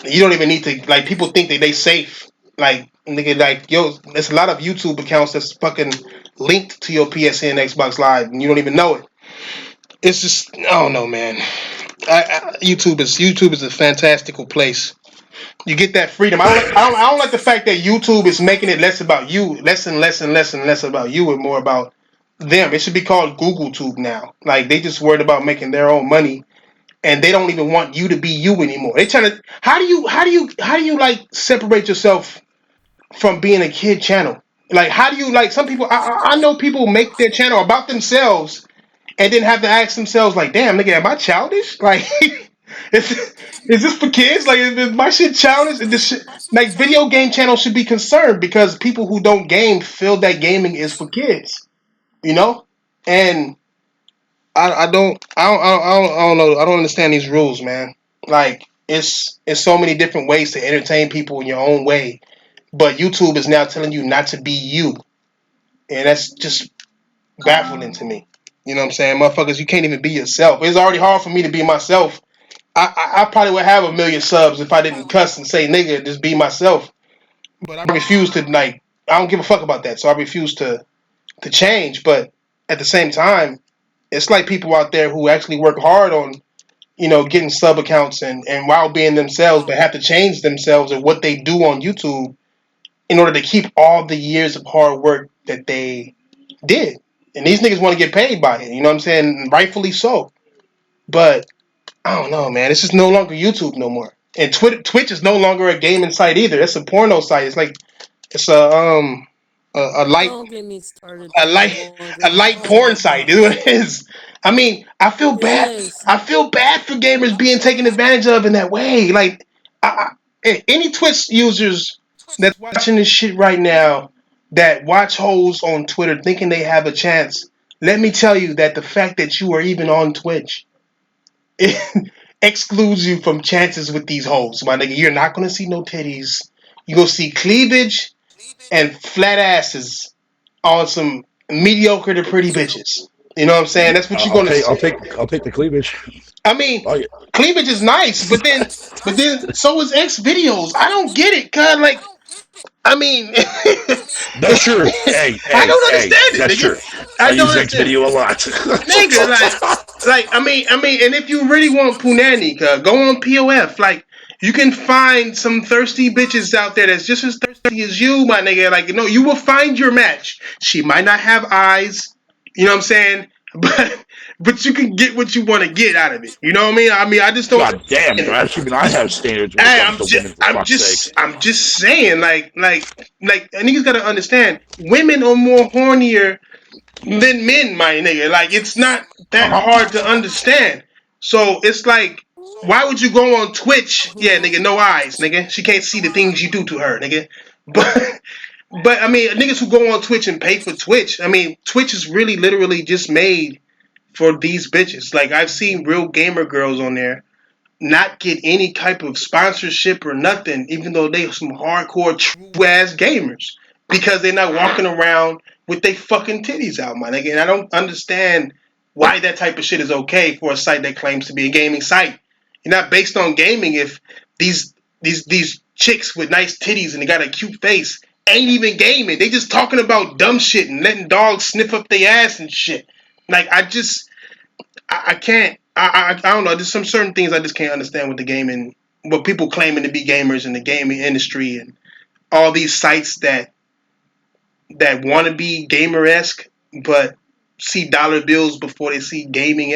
you don't even need to, like, people think that they safe. Like, nigga, like, yo, there's a lot of YouTube accounts that's fucking linked to your PSN Xbox Live, and you don't even know it. It's just, I don't know, man. YouTube is a fantastical place. You get that freedom. I don't like the fact that YouTube is making it less about you, less and less about you, and more about them. It should be called Google Tube now. Like they just worried about making their own money, and they don't even want you to be you anymore. They trying to. How do you like separate yourself from being a kid channel? Like, how do you, like, some people, I know people make their channel about themselves and then have to ask themselves, like, damn, nigga, am I childish? Like, is this for kids? Like, is my shit childish? This shit, like, video game channels should be concerned because people who don't game feel that gaming is for kids, you know? And I don't know. I don't understand these rules, man. Like, it's so many different ways to entertain people in your own way. But YouTube is now telling you not to be you. And that's just baffling to me. You know what I'm saying? Motherfuckers, you can't even be yourself. It's already hard for me to be myself. I probably would have 1 million subs if I didn't cuss and say nigga, just be myself. But I refuse to, like, I don't give a fuck about that. So I refuse to change. But at the same time, it's like people out there who actually work hard on, getting sub accounts and while being themselves, but have to change themselves and what they do on YouTube in order to keep all the years of hard work that they did. And these niggas want to get paid by it. You know what I'm saying? Rightfully so. But I don't know, man. It's just no longer YouTube no more. And Twitch is no longer a gaming site either. It's a porno site. It's like it's a light Don't get me started. a light porn site. Is what it is. I mean, I feel It bad. is. I feel bad for gamers being taken advantage of in that way. Like, any Twitch users that's watching this shit right now that watch hoes on Twitter thinking they have a chance, let me tell you that the fact that you are even on Twitch it excludes you from chances with these hoes, my nigga. You're not gonna see no titties. You're gonna see cleavage and flat asses on some mediocre to pretty bitches. You know what I'm saying? That's what you're I'll gonna take see. I'll take the cleavage. I mean, Oh yeah, cleavage is nice, but then so is X videos. I don't get it, cuz like I mean that's true. Hey, I hey, don't hey, understand it, that's true. nigga. I I don't use X understand. video a lot. Nigga, like, I mean, and if you really want punani, go on POF. Like, you can find some thirsty bitches out there that's just as thirsty as you, my nigga. Like, you will find your match. She might not have eyes, you know what I'm saying? But you can get what you want to get out of it. You know what I mean? I just don't God damn, understand it. I mean, I have standards when it Hey, comes to women. For fuck's sake. I'm just saying, like, niggas gotta understand, women are more hornier than men, my nigga. Like, it's not Uh that huh. hard to understand. So it's like, why would you go on Twitch? Yeah, nigga, no eyes, nigga. She can't see the things you do to her, nigga. But but I mean, niggas who go on Twitch and pay for Twitch. I mean, Twitch is really literally just made for these bitches. Like, I've seen real gamer girls on there not get any type of sponsorship or nothing, even though they are some hardcore true ass gamers, because they're not walking around with they fucking titties out, my nigga. And I don't understand why that type of shit is okay for a site that claims to be a gaming site. You're not based on gaming if these chicks with nice titties and they got a cute face ain't even gaming. They just talking about dumb shit and letting dogs sniff up their ass and shit. Like, I can't. I don't know. There's some certain things I just can't understand with the gaming. What people claiming to be gamers in the gaming industry and all these sites that want to be gamer esque, but see dollar bills before they see gaming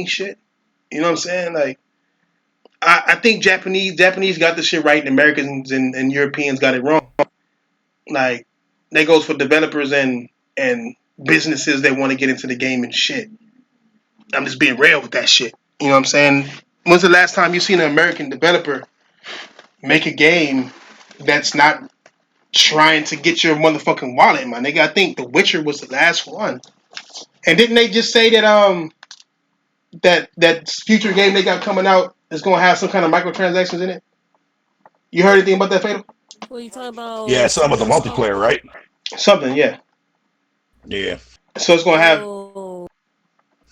shit. You know what I'm saying? Like, I think Japanese got the shit right, and Americans and Europeans got it wrong. Like, that goes for developers and businesses that want to get into the gaming shit. I'm just being real with that shit. You know what I'm saying? When's the last time you seen an American developer make a game that's not trying to get your motherfucking wallet, my nigga? I think The Witcher was the last one. And didn't they just say that future game they got coming out is gonna have some kind of microtransactions in it? You heard anything about that, Fatal? What are you talking Yeah, about? something about the multiplayer, right? Something, yeah. Yeah. So it's gonna have. Oh,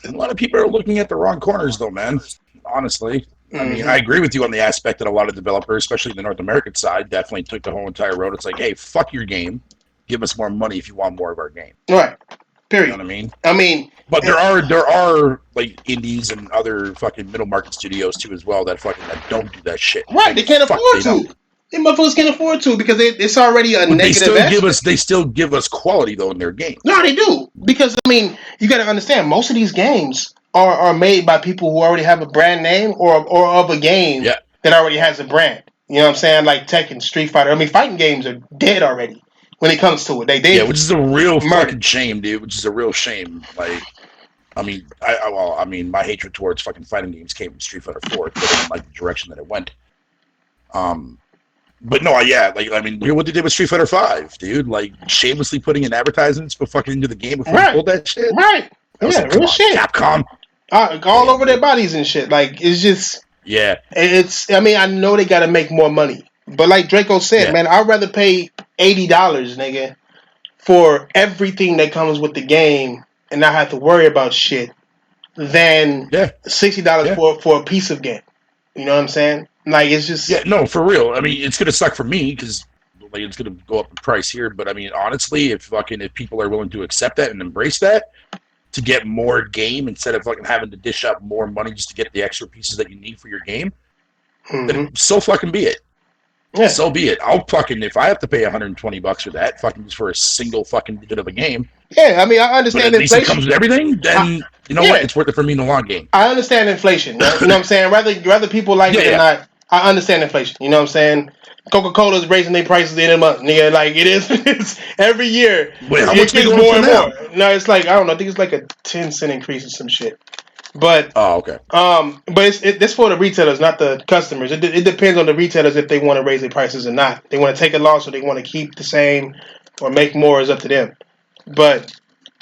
A lot of people are looking at the wrong corners, though, man. Honestly, I mean, I Mm-hmm. agree with you on the aspect that a lot of developers, especially the North American side, definitely took the whole entire road. It's like, hey, fuck your game. Give us more money if you want more of our game. Right. You know Period. what I mean? I mean, But there are like indies and other fucking middle market studios too as well that don't do that shit. right. Like They can't fuck, afford they don't. to. They motherfuckers can't afford to because it's already a But negative aspect. they still give us quality though in their games. No, they do. Because, I mean, you got to understand, most of these games are made by people who already have a brand name or of a game Yeah, that already has a brand. You know what I'm saying? Like Tekken, Street Fighter. I mean, fighting games are dead already when it comes to it. yeah, They've which is a real murdered. fucking shame, dude. Which is a real shame. Like, I mean, I mean, my hatred towards fucking fighting games came from Street Fighter 4 because I didn't like the direction that it went. Um, but no, yeah, like I mean, hear what they did with Street Fighter 5, dude. Like shamelessly putting in advertisements for fucking into the game before you Right. pulled that shit. Right. I was Yeah, like, come real on, shit. Capcom. All Damn, over their dude. bodies and shit. Like, it's just, Yeah, I mean, I know they got to make more money. But like Draco said, yeah, man, I'd rather pay $80, nigga, for everything that comes with the game and not have to worry about shit than yeah, $60 yeah. for a piece of game. You know what I'm saying? Like, it's Yeah, just no, for real. I mean, it's gonna suck for me because like it's gonna go up in price here. But I mean, honestly, if people are willing to accept that and embrace that to get more game instead of fucking having to dish out more money just to get the extra pieces that you need for your game, then mm-hmm. so fucking be it. Yeah. So be it. I'll fucking if I have to pay $120 for that, fucking just for a single fucking digit of a game, Yeah, I mean, I but understand at least it inflation. comes with everything. I, Then you know what? yeah, It's worth it for me in the long game. I understand inflation, right? You know what I'm saying? Rather people like Yeah, it or yeah, not, I understand inflation. You know what I'm saying? Coca-Cola's raising their prices the end of the month, nigga. Like it is, it's every year. Wait, how It much are they gets going more for and more. now? No, it's like I don't know. I think it's like a 10 cent increase or some shit. But Oh, okay. but this for the retailers, not the customers. It depends on the retailers if they want to raise their prices or not. They want to take a loss or they want to keep the same or make more is up to them. But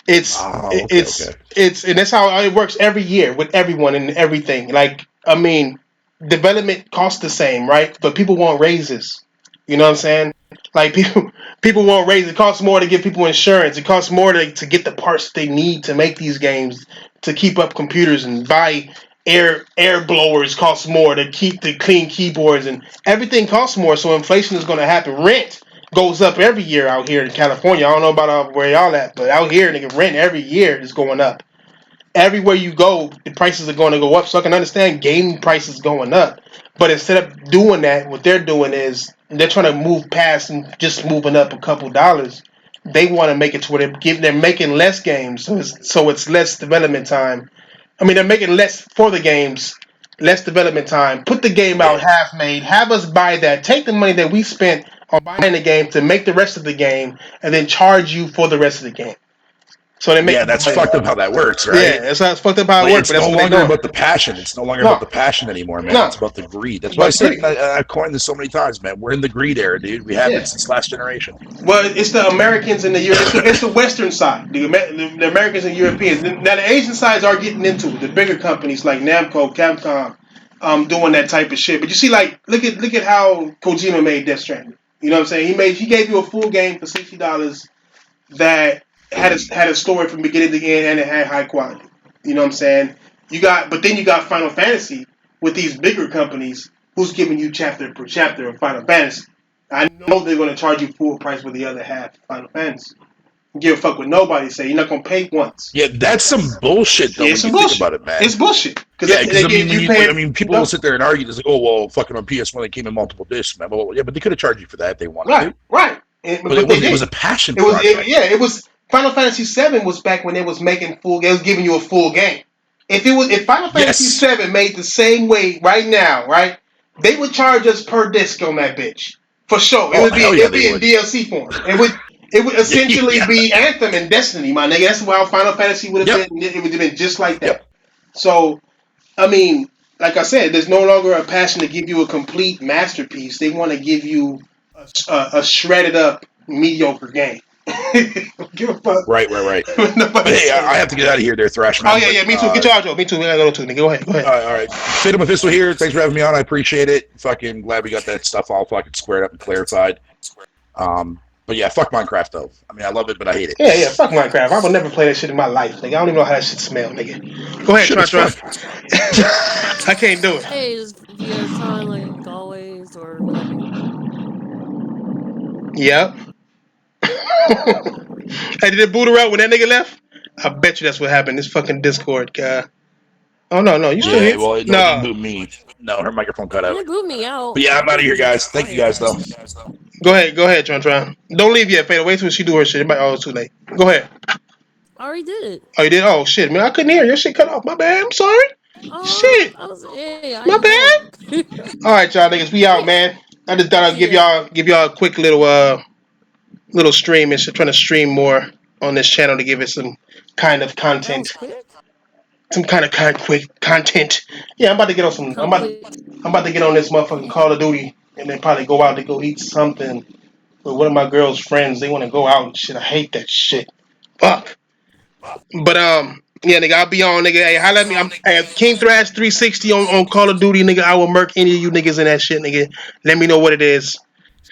it's Oh, okay, it's okay. it's and that's how it works every year with everyone and everything. Like I mean, development costs the same, right? But people want raises. You know what I'm saying? Like people want raises. It costs more to give people insurance. It costs more to get the parts they need to make these games, to keep up computers and buy air blowers costs more to keep the clean keyboards, and everything costs more. So inflation is going to happen. Rent goes up every year out here in California. I don't know about where y'all at, but out here, nigga, rent every year is going up. Everywhere you go, the prices are going to go up. So I can understand gaming prices going up, but instead of doing that, what they're doing is they're trying to move past and just moving up a couple dollars. They want to make it to where they're making less games, so it's less development time. I mean, they're making less for the games, less development time. Put the game out Yeah, half made. Have us buy that. Take the money that we spent on buying the game to make the rest of the game, and then charge you for the rest of the game. So they make yeah, more that's money. fucked up how that works, Yeah, right? that's how it's fucked up how it Like works, but it's that's no what they're longer doing. about the passion. It's no longer about No, the passion anymore, man. no, It's about the greed. That's it's why I about the said, greed. and I've coined this so many times, man. We're in the greed era, dude. We have been Yeah. since last generation. Well, it's the Americans and it's the Western side, the Americans and Europeans. Now the Asian sides are getting into it. The bigger companies like Namco, Capcom, doing that type of shit. But you see, like, look at how Kojima made Death Stranding. You know what I'm saying? He gave you a full game for $60 that had a story from beginning to end and it had high quality. You know what I'm saying? But then you got Final Fantasy with these bigger companies who's giving you chapter per chapter of Final Fantasy. I know they're going to charge you full price for the other half of Final Fantasy. Give a fuck what nobody say. You're not going to pay once. Yeah, that's some bullshit though Yeah, when it's you some think bullshit. about it, man. It's bullshit because Yeah, because they I mean, get when you you, paying. I mean, You people will know, sit there and argue. It's like, oh, well, fucking on PS1 they came in multiple discs, man. Well, yeah, but they could have charged you for that if they wanted right, to. right. But But they it was a didn't. passion project. Yeah, it was. Final Fantasy VII was back when it was making full. It was giving you a full game. If Final Fantasy Yes. VII made the same way right now, right, they would charge us per disc on that bitch for sure. Oh hell It yeah, would they be in would. DLC form. It would essentially Yeah. be Anthem and Destiny, my nigga. That's how Final Fantasy would have Yep. been. It would have been just like that. Yep. So I mean, like I said, there's no longer a passion to give you a complete masterpiece. They want to give you a shredded up mediocre game. Don't give a fuck Right. Right. Right. what But nobody hey, I says. have to get out of here, there, Thrash Oh man. yeah, But yeah, me too. Get your outro. Me too. We gotta go too, nigga. Go ahead, go ahead. all right, Fatal Mephisto here. Thanks for having me on. I appreciate it. Fucking glad we got that stuff all fucking squared up and clarified. But yeah, fuck Minecraft though. I mean, I love it, but I hate it. Yeah, yeah. Fuck Minecraft. I would never play that shit in my life, nigga. I don't even know how that shit smell, nigga. Go ahead, Shit Tron is Tron. fun. I can't do it. Hey, it's VR time like always or whatever. Yep. Hey, did it boot her out when that nigga left? I bet you that's what happened. This fucking Discord guy. Oh no, no, you still Yeah, here? well, no, it didn't No. boot me. No, her microphone cut It out. didn't boot me But out. yeah, I'm I out of was here, being guys. Thank you guys, quiet. though. Go ahead, Tron Tron. Don't leave yet, Fatal. Wait till she do her shit. It might, oh, it's too late. Go ahead. I already did it. Oh, you did? Oh shit, man, I couldn't hear. Your shit cut off. My bad. I'm sorry. Shit, I was. Hey, I my didn't know. bad. All right, y'all niggas, we out, man. I just thought I'd give Yeah, y'all a quick little stream. It's trying to stream more on this channel to give it some kind of that was content, quick. some kind of quick content. Yeah, I'm about to get on some. Complete. I'm about to get on this motherfucking Call of Duty and then probably go out to go eat something with one of my girl's friends. They want to go out and shit. I hate that shit. Fuck. But yeah, nigga, I'll be on, nigga. Hey, holla at me. I'm King Thrash 360 on Call of Duty, nigga. I will murk any of you niggas in that shit, nigga. Let me know what it is.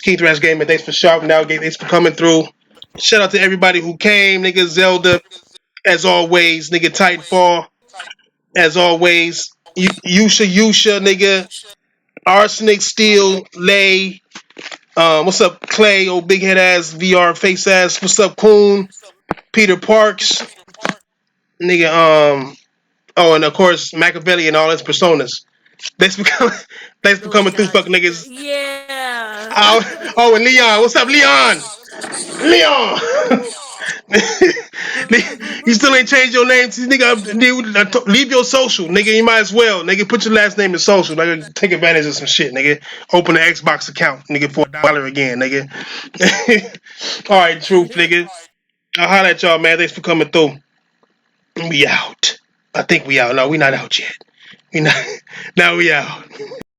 King Thrash Gaming, thanks for shouting out. Thanks for coming through. Shout out to everybody who came, nigga. Zelda, as always, nigga. Titanfall, as always. Yusha, nigga. Arsenic, Steel, Lay. What's up, Clay? Old big head ass, VR face ass. What's up, Coon? Peter Parks, nigga. Oh, and of course Machiavelli and all his personas. Thanks for coming. Thanks for Those coming through, fuck guys. niggas. Yeah. Oh, and Leon. What's up, Leon? Leon. You still ain't changed your name, nigga. Leave your social, nigga. You might as well, nigga. Put your last name in social, nigga. Take advantage of some shit, nigga. Open an Xbox account, nigga, for $1 again, nigga. All right, truth, nigga. I'll holler at y'all, man. Thanks for coming through. We out. I think we out. No, we not out yet. We not. Now we out.